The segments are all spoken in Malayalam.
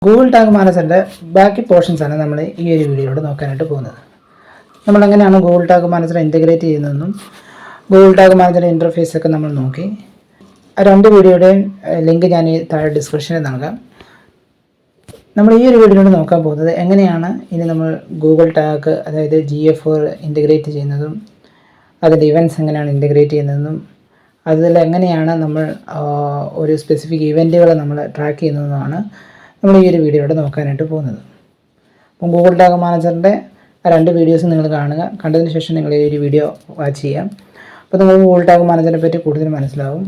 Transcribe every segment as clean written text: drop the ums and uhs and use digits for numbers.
ഗൂഗിൾ ടാഗ് മാനേജറിൻ്റെ ബാക്കി പോർഷൻസാണ് നമ്മൾ ഈ ഒരു വീഡിയോയിലൂടെ നോക്കാനായിട്ട് പോകുന്നത്. നമ്മളെങ്ങനെയാണ് ഗൂഗിൾ ടാഗ് മാനേജർ ഇൻറ്റഗ്രേറ്റ് ചെയ്യുന്നതെന്നും ഗൂഗിൾ ടാഗ് മാനേജറിൻ്റെ ഇൻ്റർഫേസൊക്കെ നമ്മൾ നോക്കി. ആ രണ്ട് വീഡിയോയുടെയും ലിങ്ക് ഞാൻ ഈ താഴെ ഡിസ്ക്രിപ്ഷനിൽ നൽകാം. നമ്മൾ ഈ ഒരു വീഡിയോയിലൂടെ നോക്കാൻ പോകുന്നത് എങ്ങനെയാണ് ഇനി നമ്മൾ ഗൂഗിൾ ടാഗ് അതായത് GA4 ഇൻറ്റഗ്രേറ്റ് ചെയ്യുന്നതും അതിൻ്റെ ഇവൻറ്റ്സ് എങ്ങനെയാണ് ഇൻറ്റഗ്രേറ്റ് ചെയ്യുന്നതെന്നും അതിൽ എങ്ങനെയാണ് നമ്മൾ ഒരു സ്പെസിഫിക് ഇവൻറ്റുകൾ നമ്മൾ ട്രാക്ക് ചെയ്യുന്നതെന്നുമാണ് നമ്മൾ ഈ ഒരു വീഡിയോയിലൂടെ നോക്കാനായിട്ട് പോകുന്നത്. അപ്പം ഗൂഗിൾ ടാഗ് മാനേജറിൻ്റെ ആ രണ്ട് വീഡിയോസ് നിങ്ങൾ കാണുക. കണ്ടതിന് ശേഷം നിങ്ങൾ ഈ ഒരു വീഡിയോ വാച്ച് ചെയ്യാം. അപ്പോൾ നിങ്ങൾക്ക് ഗൂഗിൾ ടാഗ് മാനേജറിനെ പറ്റി കൂടുതൽ മനസ്സിലാവും.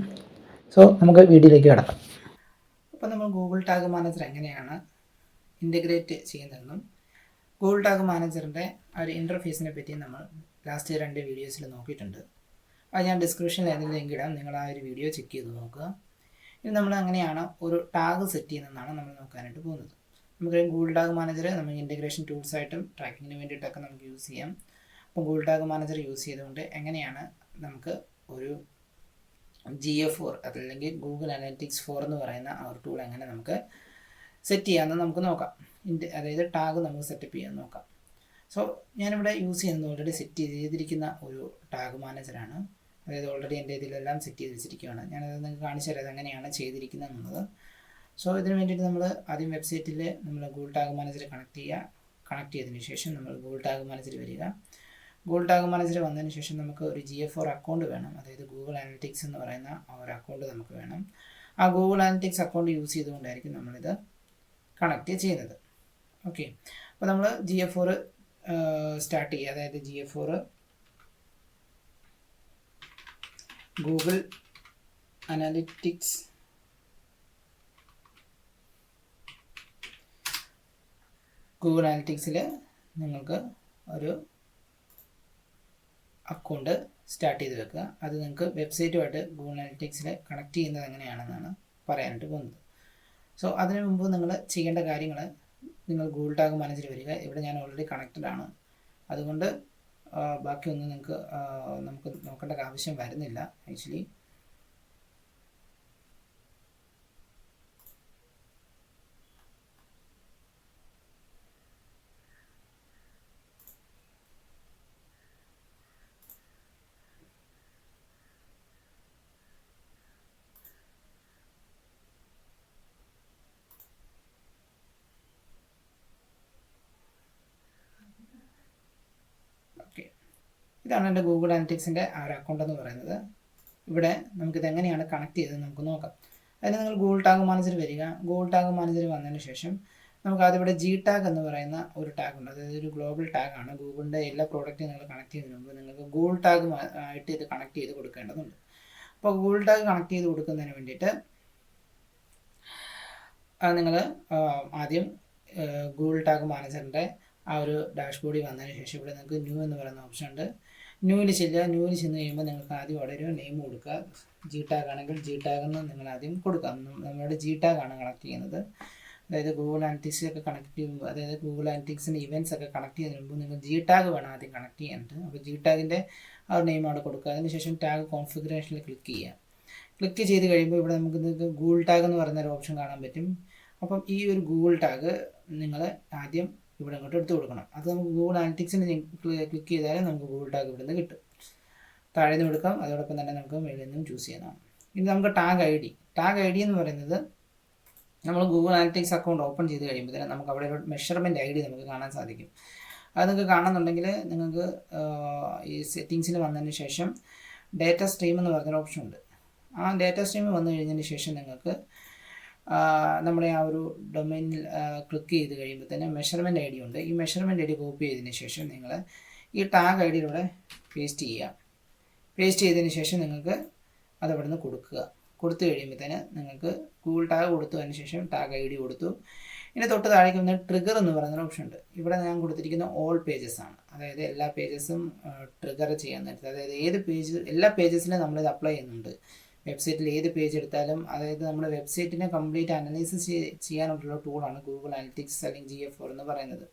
സോ നമുക്ക് വീഡിയോയിലേക്ക് കിടക്കാം. അപ്പോൾ നമ്മൾ ഗൂഗിൾ ടാഗ് മാനേജർ എങ്ങനെയാണ് ഇൻറ്റഗ്രേറ്റ് ചെയ്യുന്നതെന്നും ഗൂഗിൾ ടാഗ് മാനേജറിൻ്റെ ആ ഒരു ഇൻ്റർഫേസിനെ പറ്റി നമ്മൾ ലാസ്റ്റ് രണ്ട് വീഡിയോസിൽ നോക്കിയിട്ടുണ്ട്. അത് ഞാൻ ഡിസ്ക്രിപ്ഷനിൽ ഏതെങ്കിലും ലിങ്ക് ഇടാം. നിങ്ങൾ ആ ഒരു വീഡിയോ ചെക്ക് ചെയ്ത് നോക്കുക. ഇനി നമ്മൾ എങ്ങനെയാണ് ഒരു ടാഗ് സെറ്റ് ചെയ്യുന്നതെന്നാണ് നമ്മൾ നോക്കാനായിട്ട് പോകുന്നത്. നമുക്ക് ഗൂഗിൾ ടാഗ് മാനേജർ നമുക്ക് ഇൻറ്റഗ്രേഷൻ ടൂൾസായിട്ടും ട്രാക്കിങ്ങിന് വേണ്ടിയിട്ടൊക്കെ നമുക്ക് യൂസ് ചെയ്യാം. അപ്പോൾ ഗൂഗിൾ ടാഗ് മാനേജർ യൂസ് ചെയ്തുകൊണ്ട് എങ്ങനെയാണ് നമുക്ക് ഒരു GA4 അതല്ലെങ്കിൽ ഗൂഗിൾ അനലിറ്റിക്സ് 4 എന്ന് പറയുന്ന ആ ഒരു ടൂൾ എങ്ങനെ നമുക്ക് സെറ്റ് ചെയ്യാമെന്ന് നമുക്ക് നോക്കാം. അതായത് ടാഗ് നമുക്ക് സെറ്റപ്പ് ചെയ്യാൻ നോക്കാം. സോ ഞാനിവിടെ യൂസ് ചെയ്യുന്നത് ഓൾറെഡി സെറ്റ് ചെയ്തിരിക്കുന്ന ഒരു ടാഗ് മാനേജറാണ്. അതായത് ഓൾറെഡി എൻ്റെ ഇതിലെല്ലാം സെറ്റ് ചെയ്ത് വെച്ചിരിക്കുകയാണ്. ഞാനത് നിങ്ങൾക്ക് കാണിച്ചു തരാം എങ്ങനെയാണ് ചെയ്തിരിക്കുന്നത് എന്നുള്ളത്. സോ ഇതിന് വേണ്ടിയിട്ട് നമ്മൾ ആദ്യം വെബ്സൈറ്റിൽ നമ്മൾ ഗൂഗിൾ ടാഗ് മാനേജർ കണക്ട് ചെയ്തതിന് ശേഷം നമ്മൾ ഗൂഗിൾ ടാഗ് മാനേജർ വരിക. ഗൂഗിൾ ടാഗ് മാനേജർ വന്നതിന് ശേഷം നമുക്ക് ഒരു GA4 അക്കൗണ്ട് വേണം. അതായത് ഗൂഗിൾ അനലിറ്റിക്സ് എന്ന് പറയുന്ന ആ ഒരു അക്കൗണ്ട് നമുക്ക് വേണം. ആ ഗൂഗിൾ അനലിറ്റിക്സ് അക്കൗണ്ട് യൂസ് ചെയ്തുകൊണ്ടായിരിക്കും നമ്മളിത് കണക്ട് ചെയ്യുന്നത്. ഓക്കെ, അപ്പോൾ നമ്മൾ GA4 സ്റ്റാർട്ട് ചെയ്യുക. അതായത് GA4 ഗൂഗിൾ അനലിറ്റിക്സ് നിങ്ങൾക്ക് ഒരു അക്കൗണ്ട് സ്റ്റാർട്ട് ചെയ്ത് വെക്കുക. അത് നിങ്ങൾക്ക് വെബ്സൈറ്റുമായിട്ട് ഗൂഗിൾ അനലിറ്റിക്സിൽ കണക്ട് ചെയ്യുന്നത് എങ്ങനെയാണെന്നാണ് പറയാനായിട്ട് പോകുന്നത്. സോ അതിനു മുമ്പ് നിങ്ങൾ ചെയ്യേണ്ട കാര്യങ്ങൾ, നിങ്ങൾ ഗൂഗിൾ ടാഗ് മാനേജർ വരിക. ഇവിടെ ഞാൻ ഓൾറെഡി കണക്റ്റഡ് ആണ്, അതുകൊണ്ട് ബാക്കിയൊന്നും നമുക്ക് നോക്കേണ്ട ആവശ്യം വരുന്നില്ല ആക്ച്വലി. ഇതാണ് എൻ്റെ ഗൂഗിൾ അനലിറ്റിക്സിൻ്റെ ആ ഒരു അക്കൗണ്ട് എന്ന് പറയുന്നത്. ഇവിടെ നമുക്കിത് എങ്ങനെയാണ് കണക്ട് ചെയ്തത് നമുക്ക് നോക്കാം. അതിന് നിങ്ങൾ ഗൂഗിൾ ടാഗ് മാനേജർ വരിക. ഗൂഗിൾ ടാഗ് മാനേജർ വന്നതിന് ശേഷം നമുക്ക് ആദ്യം ഇവിടെ G-ടാഗ് എന്ന് പറയുന്ന ഒരു ടാഗ് ഉണ്ട്. അതായത് ഒരു ഗ്ലോബൽ ടാഗാണ്. ഗൂഗിളിൻ്റെ എല്ലാ പ്രോഡക്റ്റും നിങ്ങൾ കണക്ട് ചെയ്യുന്നതിന് മുമ്പ് നിങ്ങൾക്ക് ഗൂഗിൾ ടാഗ് ആയിട്ട് ഇത് കണക്ട് ചെയ്ത് കൊടുക്കേണ്ടതുണ്ട്. അപ്പോൾ ഗൂഗിൾ ടാഗ് കണക്ട് ചെയ്ത് കൊടുക്കുന്നതിന് വേണ്ടിയിട്ട് നിങ്ങൾ ആദ്യം ഗൂഗിൾ ടാഗ് മാനേജറിൻ്റെ ആ ഒരു ഡാഷ്ബോർഡിൽ വന്നതിന് ശേഷം ഇവിടെ നിങ്ങൾക്ക് ന്യൂ എന്ന് പറയുന്ന ഓപ്ഷൻ ഉണ്ട്. ന്യൂവിൽ ചെല്ലുക. ന്യൂവിൽ ചെന്ന് കഴിയുമ്പോൾ നിങ്ങൾക്ക് ആദ്യം അവിടെ ഒരു നെയിം കൊടുക്കുക. G-ടാഗ് ആണെങ്കിൽ G-ടാഗ് എന്ന് നിങ്ങൾ ആദ്യം കൊടുക്കാം. നമ്മുടെ G-ടാഗ് ആണ് കണക്ട് ചെയ്യുന്നത്. അതായത് ഗൂഗിൾ അനലിറ്റിക്സ് ഒക്കെ കണക്ട് ചെയ്യുമ്പോൾ, അതായത് ഗൂഗിൾ അനലിറ്റിക്സിൻ്റെ ഇവൻറ്റ്സ് ഒക്കെ കണക്ട് ചെയ്യുന്നതിന് മുമ്പ് നിങ്ങൾ G-ടാഗ് വേണം ആദ്യം കണക്ട് ചെയ്യാനായിട്ട്. അപ്പോൾ G-ടാഗിൻ്റെ ആ ഒരു നെയിം അവിടെ കൊടുക്കുക. അതിനുശേഷം ടാഗ് കോൺഫിഗറേഷനിൽ ക്ലിക്ക് ചെയ്യുക. ക്ലിക്ക് ചെയ്ത് കഴിയുമ്പോൾ ഇവിടെ നമുക്ക് നിങ്ങൾക്ക് ഗൂഗിൾ ടാഗ് എന്ന് പറയുന്ന ഒരു ഓപ്ഷൻ കാണാൻ പറ്റും. അപ്പം ഈ ഒരു ഗൂഗിൾ ടാഗ് നിങ്ങൾ ആദ്യം ഇവിടെ അങ്ങോട്ട് എടുത്ത് കൊടുക്കണം. അത് നമുക്ക് ഗൂഗിൾ അനലിറ്റിക്സിന് ക്ലിക്ക് ചെയ്താലും നമുക്ക് ഗൂഗിൾ ടാഗ് ഇവിടെ നിന്ന് കിട്ടും. താഴെ നിന്ന് എടുക്കാം, അതോടൊപ്പം തന്നെ നമുക്ക് മേളിൽ നിന്നും ചൂസ് ചെയ്യുന്നതാണ്. ഇനി നമുക്ക് ടാഗ് ഐ ഡി എന്ന് പറയുന്നത് നമ്മൾ ഗൂഗിൾ അനലിറ്റിക്സ് അക്കൗണ്ട് ഓപ്പൺ ചെയ്ത് കഴിയുമ്പോൾ തന്നെ നമുക്ക് അവിടെ ഒരു മെഷർമെൻറ്റ് ID നമുക്ക് കാണാൻ സാധിക്കും. അത് നിങ്ങൾക്ക് കാണുന്നുണ്ടെങ്കിൽ നിങ്ങൾക്ക് ഈ സെറ്റിങ്സിൽ വന്നതിന് ശേഷം ഡേറ്റ സ്ട്രീം എന്ന് പറഞ്ഞൊരു ഓപ്ഷൻ ഉണ്ട്. ആ ഡേറ്റ സ്ട്രീം വന്നു കഴിഞ്ഞതിന് ശേഷം നിങ്ങൾക്ക് നമ്മുടെ ആ ഒരു ഡൊമൈനിൽ ക്ലിക്ക് ചെയ്ത് കഴിയുമ്പോൾ തന്നെ മെഷർമെൻറ്റ് ID ഉണ്ട്. ഈ മെഷർമെൻറ്റ് ID കോപ്പി ചെയ്തതിന് ശേഷം നിങ്ങൾ ഈ ടാഗ് IDയിലൂടെ പേസ്റ്റ് ചെയ്യുക. പേസ്റ്റ് ചെയ്തതിന് ശേഷം നിങ്ങൾക്ക് അതവിടെ നിന്ന് കൊടുത്തു കഴിയുമ്പോൾ തന്നെ നിങ്ങൾക്ക് ഗൂഗിൾ ടാഗ് കൊടുത്തതിന് ശേഷം ടാഗ് ID കൊടുത്തു. ഇനി തൊട്ട് താഴേക്ക് വന്ന ട്രിഗർ എന്ന് പറയുന്ന ഓപ്ഷൻ ഉണ്ട്. ഇവിടെ ഞാൻ കൊടുത്തിരിക്കുന്ന ഓൾ പേജസ് ആണ്. അതായത് എല്ലാ പേജസും ട്രിഗർ ചെയ്യാൻ നേരത്തെ, അതായത് എല്ലാ പേജസിലും നമ്മളിത് അപ്ലൈ ചെയ്യുന്നുണ്ട്. വെബ്സൈറ്റിൽ ഏത് പേജ് എടുത്താലും, അതായത് നമ്മുടെ വെബ്സൈറ്റിനെ കംപ്ലീറ്റ് അനലൈസിസ് ചെയ്യാനുള്ള ടൂളാണ് ഗൂഗിൾ അനലിറ്റിക്സ് അല്ലെങ്കിൽ GA4 എന്ന് പറയുന്നത്.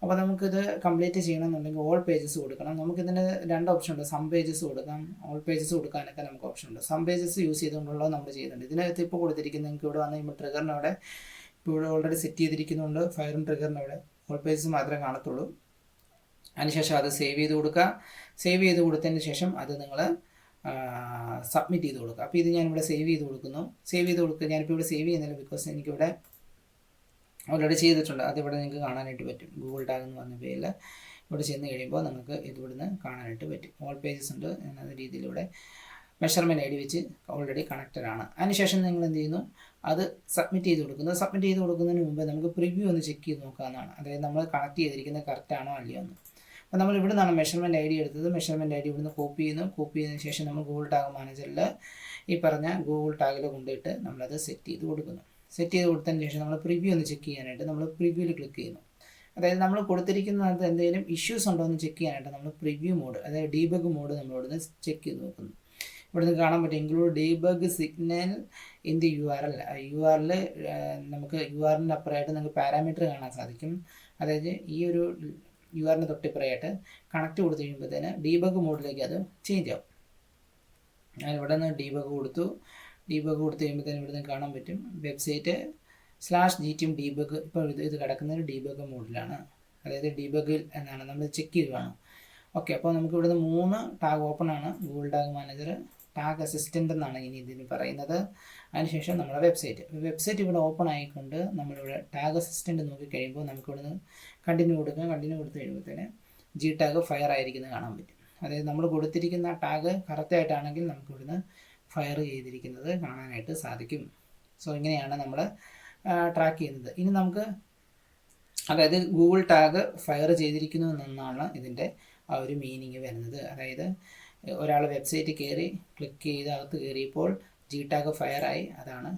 അപ്പോൾ നമുക്കിത് കംപ്ലീറ്റ് ചെയ്യണമെന്നുണ്ടെങ്കിൽ ഓൾ പേജസ് കൊടുക്കണം. നമുക്കിതിന് രണ്ട് ഓപ്ഷൻ ഉണ്ട്. സം പേജസ് കൊടുക്കാം, ഓൾ പേജസ് കൊടുക്കാനൊക്കെ നമുക്ക് ഓപ്ഷൻ ഉണ്ട്. സം പേജസ് യൂസ് ചെയ്തുകൊണ്ടുള്ളത് നമ്മൾ ചെയ്യുന്നുണ്ട്. ഇതിനകത്ത് ഇപ്പോൾ കൊടുത്തിരിക്കുന്നത് നിങ്ങൾക്ക് ഇവിടെ വന്ന് കഴിയുമ്പോൾ ട്രിഗറിനവിടെ ഇപ്പോൾ ഇവിടെ ഓൾറെഡി സെറ്റ് ചെയ്തിരിക്കുന്നതുകൊണ്ട് ഫയറും ട്രിഗറിൻ്റെ അവിടെ ഓൾ പേജസ് മാത്രമേ കാണത്തുള്ളൂ. അതിനുശേഷം അത് സേവ് ചെയ്ത് കൊടുക്കുക. സേവ് ചെയ്ത് കൊടുത്തതിന് ശേഷം അത് നിങ്ങൾ സബ്മിറ്റ് ചെയ്ത് കൊടുക്കുക. അപ്പോൾ ഇത് ഞാനിവിടെ സേവ് ചെയ്ത് കൊടുക്കുന്നു. സേവ് ചെയ്ത് കൊടുക്കുക. ഞാനിപ്പോൾ ഇവിടെ സേവ് ചെയ്യുന്നില്ല, ബിക്കോസ് എനിക്കിവിടെ ഓൾറെഡി ചെയ്തിട്ടുണ്ട്. അതിവിടെ നിങ്ങൾക്ക് കാണാനായിട്ട് പറ്റും. ഗൂഗിൾ ടാഗ് എന്ന് പറഞ്ഞ പേരിൽ ഇവിടെ ചെന്ന് കഴിയുമ്പോൾ നിങ്ങൾക്ക് ഇതിവിടുന്ന് കാണാനായിട്ട് പറ്റും. ഓൾ പേജസ് ഉണ്ട് എന്ന രീതിയിൽ ഇവിടെ മെഷർമെൻറ്റ് ഐ ഡി വെച്ച് ഓൾറെഡി കണക്റ്റഡ് ആണ്. അതിനുശേഷം നിങ്ങൾ എന്ത് ചെയ്യുന്നു, അത് സബ്മിറ്റ് ചെയ്ത് കൊടുക്കുന്നു. സബ്മിറ്റ് ചെയ്ത് കൊടുക്കുന്നതിന് മുമ്പ് നമുക്ക് പ്രിവ്യൂ ഒന്ന് ചെക്ക് ചെയ്ത് നോക്കാവുന്നതാണ്. അതായത് നമ്മൾ കണക്ട് ചെയ്തിരിക്കുന്നത് കറക്റ്റ് ആണോ അല്ലയോ എന്ന്. അപ്പോൾ നമ്മൾ ഇവിടെ നിന്നാണ് മെഷർമെൻറ്റ് ഐ ഡി എടുത്തത്. മെഷർമെൻറ്റ് ഐ ഡി ഇവിടുന്ന് കോപ്പി ചെയ്യുന്നു. കോപ്പി ചെയ്തതിന് ശേഷം നമ്മൾ ഗൂഗിൾ ടാഗ് മാനേജറിൽ ഈ പറഞ്ഞ ഗൂഗിൾ ടാഗിൽ കൊണ്ടുപോയിട്ട് നമ്മളത് സെറ്റ് ചെയ്ത് കൊടുക്കുന്നു. സെറ്റ് ചെയ്ത് കൊടുത്തതിന് ശേഷം നമ്മൾ പ്രിവ്യൂ ഒന്ന് ചെക്ക് ചെയ്യാനായിട്ട് നമ്മൾ പ്രിവ്യൂവിൽ ക്ലിക്ക് ചെയ്യുന്നു. അതായത് നമ്മൾ കൊടുത്തിരിക്കുന്നത് എന്തെങ്കിലും ഇഷ്യൂസ് ഉണ്ടോ എന്ന് ചെക്ക് ചെയ്യാനായിട്ട് നമ്മൾ പ്രിവ്യൂ മോഡ്, അതായത് ഡീബഗ് മോഡ് നമ്മൾ ഇവിടുന്ന് ചെക്ക് ചെയ്ത് നോക്കുന്നു. ഇവിടുന്ന് കാണാൻ പറ്റും include debug signal in the URL. URL നമുക്ക് URLിൻ്റെ അപ്പുറമായിട്ട് നിങ്ങൾക്ക് പാരാമീറ്റർ കാണാൻ സാധിക്കും. അതായത് ഈ ഒരു URLിന് തൊട്ടിപ്പുറമായിട്ട് കണക്ട് കൊടുത്തു കഴിയുമ്പോഴത്തേന് ഡീബഗ് മോഡിലേക്ക് അത് ചേഞ്ച് ആവും. ഞാൻ ഇവിടെ നിന്ന് ഡീബഗ് കൊടുത്തു. ഡീബഗ് കൊടുത്ത് കഴിയുമ്പോഴത്തേനും ഇവിടെ നിന്ന് കാണാൻ പറ്റും വെബ്സൈറ്റ് /GTM ഡീബഗ്. ഇപ്പോൾ ഇത് കിടക്കുന്നത് ഡീബഗ് മോഡിലാണ്, അതായത് ഡീബഗിൽ എന്നാണ് നമ്മൾ ചെക്ക് ചെയ്ത് കാണും. ഓക്കെ, അപ്പോൾ നമുക്ക് ഇവിടുന്ന് 3 ടാഗ് ഓപ്പൺ ആണ്. Google tag manager, tag assistant എന്നാണ് ഇനി ഇതിന് പറയുന്നത്. അതിനുശേഷം നമ്മുടെ വെബ്സൈറ്റ് ഇവിടെ ഓപ്പൺ ആയിക്കൊണ്ട് നമ്മളിവിടെ ടാഗ് അസിസ്റ്റൻ്റ് നോക്കി കഴിയുമ്പോൾ നമുക്ക് ഇവിടുന്ന് കണ്ടിന്യൂ കൊടുക്കാം. കണ്ടിന്യൂ കൊടുത്ത് കഴിയുമ്പോഴത്തേന് G ടാഗ് ഫയർ ആയിരിക്കുന്നത് കാണാൻ പറ്റും. അതായത് നമ്മൾ കൊടുത്തിരിക്കുന്ന ടാഗ് കറക്റ്റായിട്ടാണെങ്കിൽ നമുക്ക് ഇവിടുന്ന് ഫയർ ചെയ്തിരിക്കുന്നത് കാണാനായിട്ട് സാധിക്കും. സോ ഇങ്ങനെയാണ് നമ്മൾ ട്രാക്ക് ചെയ്യുന്നത്. ഇനി നമുക്ക് അതായത് ഗൂഗിൾ ടാഗ് ഫയർ ചെയ്തിരിക്കുന്നു എന്നാണ് ഇതിൻ്റെ ആ ഒരു മീനിങ് വരുന്നത്. അതായത് ഒരാൾ വെബ്സൈറ്റ് കയറി ക്ലിക്ക് ചെയ്ത് അകത്ത് കയറിയപ്പോൾ G ടാഗ് ഫയറായി, അതാണ്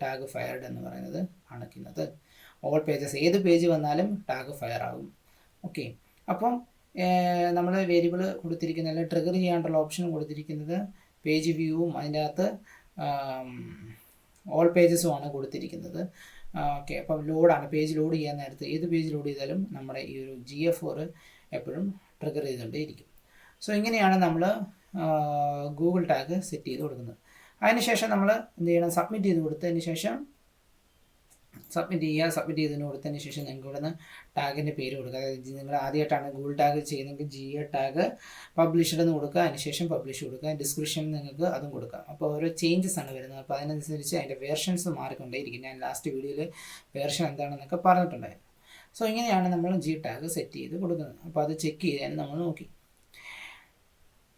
ടാഗ് ഫയർഡ് എന്ന് പറയുന്നത് കാണിക്കുന്നത്. ഓൾ പേജസ്, ഏത് പേജ് വന്നാലും ടാഗ് ഫയർ ആകും. ഓക്കെ, അപ്പം നമ്മൾ വേരിയബിൾ കൊടുത്തിരിക്കുന്ന അല്ലെങ്കിൽ ട്രിഗർ ചെയ്യാനുള്ള ഓപ്ഷൻ കൊടുത്തിരിക്കുന്നത് പേജ് വ്യൂവും അതിൻ്റെ അകത്ത് ഓൾ പേജസും ആണ് കൊടുത്തിരിക്കുന്നത്. ഓക്കെ, അപ്പം ലോഡാണ്, പേജ് ലോഡ് ചെയ്യാൻ നേരത്ത് ഏത് പേജ് ലോഡ് ചെയ്താലും നമ്മുടെ ഈ ഒരു GA4 എപ്പോഴും ട്രിഗർ ചെയ്തുകൊണ്ടേയിരിക്കും. സോ ഇങ്ങനെയാണ് നമ്മൾ ഗൂഗിൾ ടാഗ് സെറ്റ് ചെയ്ത് കൊടുക്കുന്നത്. അതിനുശേഷം നമ്മൾ എന്ത് ചെയ്യണം, സബ്മിറ്റ് ചെയ്ത് കൊടുത്തതിന് ശേഷം സബ്മിറ്റ് ചെയ്തതിന് കൊടുത്തതിന് ശേഷം നിങ്ങൾക്ക് ഇവിടെ നിന്ന് ടാഗിൻ്റെ പേര് കൊടുക്കുക. അതായത് നിങ്ങൾ ആദ്യമായിട്ടാണ് ഗൂഗിൾ ടാഗ് ചെയ്യുന്നതെങ്കിൽ GA ടാഗ് പബ്ലിഷ്ഡ് എന്ന് കൊടുക്കുക. അതിനുശേഷം പബ്ലിഷ് കൊടുക്കുക. ഡിസ്ക്രിപ്ഷൻ നിങ്ങൾക്ക് അതും കൊടുക്കാം. അപ്പോൾ ഓരോ ചേഞ്ചസ് ആണ് വരുന്നത്. അപ്പോൾ അതിനനുസരിച്ച് അതിൻ്റെ വേർഷൻസ് മാറിക്കൊണ്ടേയിരിക്കും. ഞാൻ ലാസ്റ്റ് വീഡിയോയിൽ വേർഷൻ എന്താണെന്നൊക്കെ പറഞ്ഞിട്ടുണ്ടായിരുന്നു. സോ ഇങ്ങനെയാണ് നമ്മൾ G ടാഗ് സെറ്റ് ചെയ്ത് കൊടുക്കുന്നത്. അപ്പോൾ അത് ചെക്ക് ചെയ്യാൻ നമ്മൾ നോക്കി.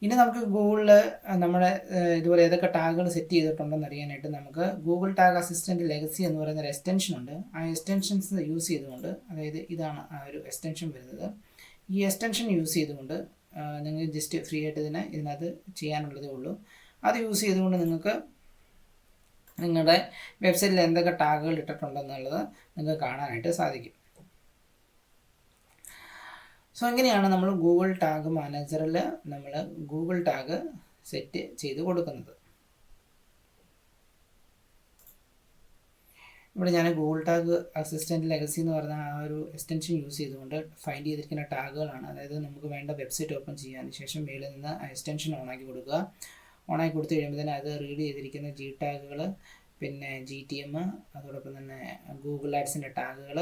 ഇനി നമുക്ക് ഗൂഗിളിൽ നമ്മുടെ ഇതുപോലെ ഏതൊക്കെ ടാഗുകൾ സെറ്റ് ചെയ്തിട്ടുണ്ടെന്ന് അറിയാനായിട്ട് നമുക്ക് ഗൂഗിൾ ടാഗ് അസിസ്റ്റൻറ്റ് ലെഗസി എന്ന് പറയുന്ന ഒരു എക്സ്റ്റൻഷൻ ഉണ്ട്. ആ എക്സ്റ്റൻഷൻസ് യൂസ് ചെയ്തുകൊണ്ട്, അതായത് ഇതാണ് ആ ഒരു എക്സ്റ്റൻഷൻ വരുന്നത്. ഈ എക്സ്റ്റൻഷൻ യൂസ് ചെയ്തുകൊണ്ട് നിങ്ങൾ ജസ്റ്റ് ഫ്രീ ആയിട്ട് ഇതിനകത്ത് ചെയ്യാനുള്ളതേ ഉള്ളൂ. അത് യൂസ് ചെയ്തുകൊണ്ട് നിങ്ങൾക്ക് നിങ്ങളുടെ വെബ്സൈറ്റിൽ എന്തൊക്കെ ടാഗുകൾ ഇട്ടിട്ടുണ്ടെന്നുള്ളത് നിങ്ങൾക്ക് കാണാനായിട്ട് സാധിക്കും. സോ ഇങ്ങനെയാണ് നമ്മൾ ഗൂഗിൾ ടാഗ് മാനേജറിൽ നമ്മൾ ഗൂഗിൾ ടാഗ് സെറ്റ് ചെയ്ത് കൊടുക്കുന്നത്. ഇവിടെ ഞാൻ ഗൂഗിൾ ടാഗ് അസിസ്റ്റൻറ്റ് ലെഗസി എന്ന് പറഞ്ഞ ആ ഒരു എക്സ്റ്റൻഷൻ യൂസ് ചെയ്തുകൊണ്ട് ഫൈൻഡ് ചെയ്തിരിക്കുന്ന ടാഗുകളാണ്. അതായത് നമുക്ക് വേണ്ട വെബ്സൈറ്റ് ഓപ്പൺ ചെയ്യാൻ ശേഷം മേളിൽ നിന്ന് ആ എക്സ്റ്റൻഷൻ ഓണാക്കി കൊടുക്കുക. ഓണാക്കി കൊടുത്തു കഴിയുമ്പോൾ തന്നെ അത് റീഡ് ചെയ്തിരിക്കുന്ന G ടാഗുകൾ, പിന്നെ GTM, അതോടൊപ്പം തന്നെ ഗൂഗിൾ ആഡ്സിൻ്റെ ടാഗുകൾ,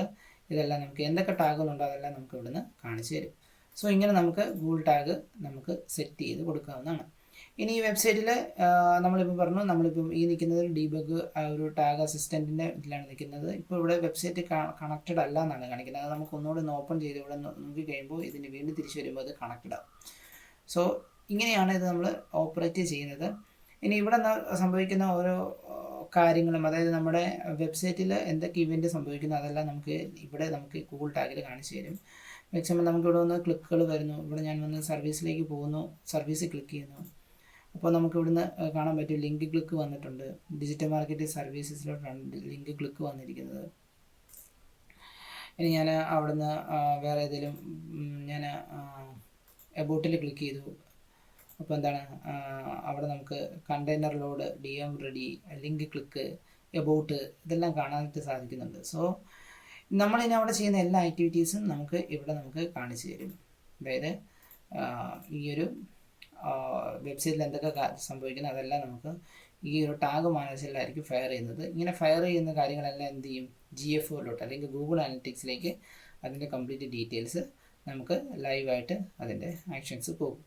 ഇതെല്ലാം നമുക്ക് എന്തൊക്കെ ടാഗുകളുണ്ടോ അതെല്ലാം നമുക്ക് ഇവിടുന്ന് കാണിച്ചു തരും. സോ ഇങ്ങനെ നമുക്ക് ഗൂഗിൾ ടാഗ് നമുക്ക് സെറ്റ് ചെയ്ത് കൊടുക്കാവുന്നതാണ്. ഇനി ഈ വെബ്സൈറ്റിൽ നമ്മളിപ്പോൾ പറഞ്ഞു, നമ്മളിപ്പം ഈ നിൽക്കുന്നത് ഡീബഗ് ആ ഒരു ടാഗ് അസിസ്റ്റൻറ്റിൻ്റെ ഇതിലാണ് നിൽക്കുന്നത്. ഇപ്പോൾ ഇവിടെ വെബ്സൈറ്റ് കണക്റ്റഡ് അല്ല എന്നാണ് കാണിക്കുന്നത്. അത് നമുക്ക് ഒന്നുകൂടി ഒന്ന് ഓപ്പൺ ചെയ്ത് ഇവിടെ നോക്കി കഴിയുമ്പോൾ ഇതിന് വീണ്ടും തിരിച്ചു വരുമ്പോൾ അത് കണക്റ്റഡ് ആവും. സോ ഇങ്ങനെയാണ് ഇത് നമ്മൾ ഓപ്പറേറ്റ് ചെയ്യുന്നത്. ഇനി ഇവിടെ സംഭവിക്കുന്ന ഓരോ കാര്യങ്ങളും, അതായത് നമ്മുടെ വെബ്സൈറ്റിൽ എന്തൊക്കെ ഇവൻറ്റ് സംഭവിക്കുന്നു അതെല്ലാം നമുക്ക് ഗൂഗിൾ ടാഗിൽ കാണിച്ചു തരും. മാക്സിമം നമുക്കിവിടെ വന്ന് ക്ലിക്കുകൾ വരുന്നു. ഇവിടെ ഞാൻ വന്ന് സർവീസിലേക്ക് പോകുന്നു, സർവീസ് ക്ലിക്ക് ചെയ്യുന്നു. അപ്പോൾ നമുക്ക് ഇവിടുന്ന് കാണാൻ പറ്റും ലിങ്ക് ക്ലിക്ക് വന്നിട്ടുണ്ട്. ഡിജിറ്റൽ മാർക്കറ്റിംഗ് സർവീസസിലോട്ടാണ് ലിങ്ക് ക്ലിക്ക് വന്നിരിക്കുന്നത്. ഇനി ഞാൻ അവിടുന്ന് വേറെ ഏതെങ്കിലും ഞാൻ എബൌട്ടിൽ ക്ലിക്ക് ചെയ്തു. അപ്പോൾ എന്താണ് അവിടെ നമുക്ക് container load, DM ready, link click, about ഇതെല്ലാം കാണാനായിട്ട് സാധിക്കുന്നുണ്ട്. സോ നമ്മളിനി അവിടെ ചെയ്യുന്ന എല്ലാ ആക്ടിവിറ്റീസും നമുക്ക് കാണിച്ചു തരും. അതായത് ഈ ഒരു വെബ്സൈറ്റിൽ എന്തൊക്കെ സംഭവിക്കുന്നു അതെല്ലാം നമുക്ക് ഈ ഒരു ടാഗ് മാനേജറിലായിരിക്കും ഫയർ ചെയ്യുന്നത്. ഇങ്ങനെ ഫയർ ചെയ്യുന്ന കാര്യങ്ങളെല്ലാം എന്ത് ചെയ്യും, GA4 അല്ലെങ്കിൽ ഗൂഗിൾ അനലിറ്റിക്സിലേക്ക് അതിൻ്റെ കംപ്ലീറ്റ് ഡീറ്റെയിൽസ് നമുക്ക് ലൈവായിട്ട് അതിൻ്റെ ആക്ഷൻസ് പോകും.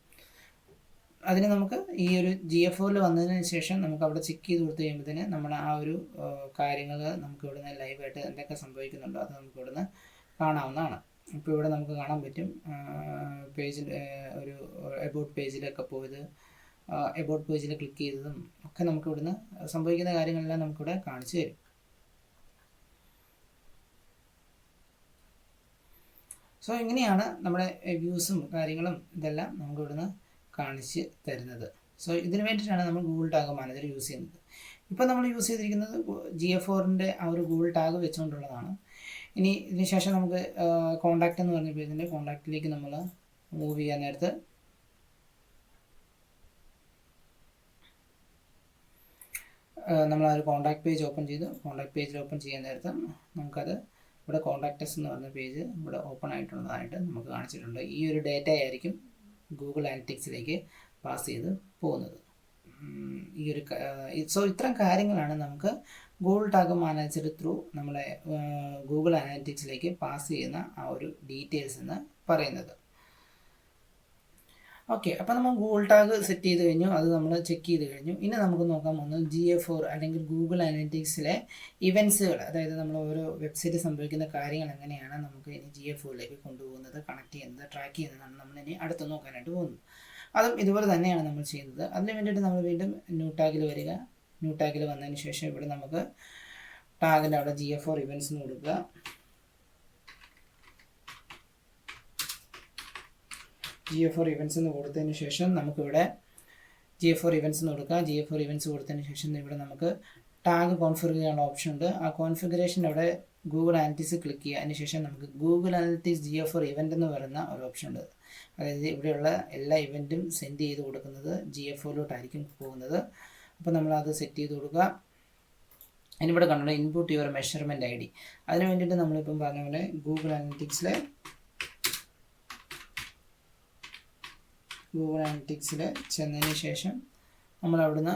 അതിന് നമുക്ക് ഈ ഒരു GA4 വന്നതിന് ശേഷം നമുക്ക് അവിടെ ചെക്ക് ചെയ്ത് കൊടുത്തു കഴിയുമ്പോഴത്തേന് നമ്മുടെ ആ ഒരു കാര്യങ്ങൾ നമുക്ക് ഇവിടുന്ന് ലൈവായിട്ട് എന്തൊക്കെ സംഭവിക്കുന്നുണ്ടോ അത് നമുക്ക് ഇവിടുന്ന് കാണാവുന്നതാണ്. ഇപ്പോൾ ഇവിടെ നമുക്ക് കാണാൻ പറ്റും പേജിൽ ഒരു എബൌട്ട് പേജിലൊക്കെ പോയത്, എബൌട്ട് പേജിൽ ക്ലിക്ക് ചെയ്തതും ഒക്കെ നമുക്ക് ഇവിടുന്ന് സംഭവിക്കുന്ന കാര്യങ്ങളെല്ലാം നമുക്കിവിടെ കാണിച്ചു തരും. സോ ഇങ്ങനെയാണ് നമ്മുടെ വ്യൂസും കാര്യങ്ങളും ഇതെല്ലാം നമുക്ക് ഇവിടുന്ന് കാണിച്ച് തരുന്നത്. സോ ഇതിന് വേണ്ടിയിട്ടാണ് നമ്മൾ ഗൂഗിൾ ടാഗ് മാനേജർ യൂസ് ചെയ്യുന്നത്. ഇപ്പോൾ നമ്മൾ യൂസ് ചെയ്തിരിക്കുന്നത് GA4 ആ ഒരു ഗൂഗിൾ ടാഗ് വെച്ചുകൊണ്ടുള്ളതാണ്. ഇനി ഇതിന് ശേഷം നമുക്ക് കോണ്ടാക്റ്റ് എന്ന് പറഞ്ഞ പേജിൻ്റെ കോണ്ടാക്റ്റിലേക്ക് നമ്മൾ മൂവ് ചെയ്യാൻ നേരത്ത് നമ്മൾ ആ ഒരു കോണ്ടാക്ട് പേജ് ഓപ്പൺ ചെയ്തു. കോണ്ടാക്ട് പേജിൽ ഓപ്പൺ ചെയ്യാൻ നേരത്ത് നമുക്കത് ഇവിടെ കോണ്ടാക്റ്റസ് എന്ന് പറഞ്ഞ പേജ് ഇവിടെ ഓപ്പൺ ആയിട്ടുള്ളതായിട്ട് നമുക്ക് കാണിച്ചിട്ടുണ്ട്. ഈ ഒരു ഡേറ്റ ആയിരിക്കും ഗൂഗിൾ അനലിറ്റിക്സിലേക്ക് പാസ് ചെയ്ത് പോകുന്നത്. ഈ ഒരു സോ ഇത്തരം കാര്യങ്ങളാണ് നമുക്ക് ഗൂഗിൾ ടാഗ് മാനേജർ ത്രൂ നമ്മളെ ഗൂഗിൾ അനലിറ്റിക്സിലേക്ക് പാസ് ചെയ്യുന്ന ആ ഒരു ഡീറ്റെയിൽസ് എന്ന് പറയുന്നത്. ഓക്കെ, അപ്പോൾ നമ്മൾ ഗൂഗിൾ ടാഗ് സെറ്റ് ചെയ്ത് കഴിഞ്ഞു, അത് നമ്മൾ ചെക്ക് ചെയ്ത് കഴിഞ്ഞു. ഇനി നമുക്ക് നോക്കാൻ പോകുന്നത് GA4 അല്ലെങ്കിൽ ഗൂഗിൾ അനലിറ്റിക്സിലെ ഇവൻസുകൾ, അതായത് നമ്മൾ ഓരോ വെബ്സൈറ്റിൽ സംഭവിക്കുന്ന കാര്യങ്ങൾ എങ്ങനെയാണ് നമുക്ക് ഇനി GA4ലേക്ക് കൊണ്ടുപോകുന്നത്, കണക്ട് ചെയ്യുന്നത്, ട്രാക്ക് ചെയ്യുന്നതാണ് നമ്മൾ ഇനി അടുത്ത് നോക്കാനായിട്ട് പോകുന്നത്. അതും ഇതുപോലെ തന്നെയാണ് നമ്മൾ ചെയ്യുന്നത്. അതിന് വേണ്ടിയിട്ട് നമ്മൾ വീണ്ടും ന്യൂ ടാഗിൽ വരിക. ന്യൂ ടാഗിൽ വന്നതിന് ശേഷം ഇവിടെ നമുക്ക് ടാഗിൻ്റെ അവിടെ GA4 ഇവൻറ്റ്സ് എന്ന് കൊടുക്കുക. GA4 ഇവൻറ്റ്സ് എന്ന് കൊടുത്തതിന് ശേഷം നമുക്കിവിടെ GA4 ഇവൻറ്റ്സ് എന്ന് കൊടുക്കുക. GA4 ഇവൻറ്റ്സ് കൊടുത്തതിന് ശേഷം ഇവിടെ നമുക്ക് ടാഗ് കോൺഫിഗർ ചെയ്യാനുള്ള ഓപ്ഷൻ ഉണ്ട്. ആ കോൺഫിഗറേഷൻ അവിടെ ഗൂഗിൾ അനലിറ്റിക്സ് ക്ലിക്ക് ചെയ്യുക. അതിന് ശേഷം നമുക്ക് ഗൂഗിൾ അനലിറ്റിക്സ് GA4 ഇവൻ്റ് എന്ന് പറയുന്ന ഒരു ഓപ്ഷൻ ഉണ്ട്. അതായത് ഇവിടെയുള്ള എല്ലാ ഇവൻറ്റും സെൻഡ് ചെയ്ത് കൊടുക്കുന്നത് GA4ലോട്ടായിരിക്കും പോകുന്നത്. അപ്പോൾ നമ്മളത് സെറ്റ് ചെയ്ത് കൊടുക്കുക. അതിനിവിടെ കണ്ടോ ഇൻപുട്ട് യുവർ മെഷർമെൻറ്റ് ID. അതിന് വേണ്ടിയിട്ട് നമ്മളിപ്പം പറഞ്ഞ പോലെ ഗൂഗിൾ അനലിറ്റിക്സിൽ ചെന്നതിന് ശേഷം നമ്മൾ അവിടുന്ന്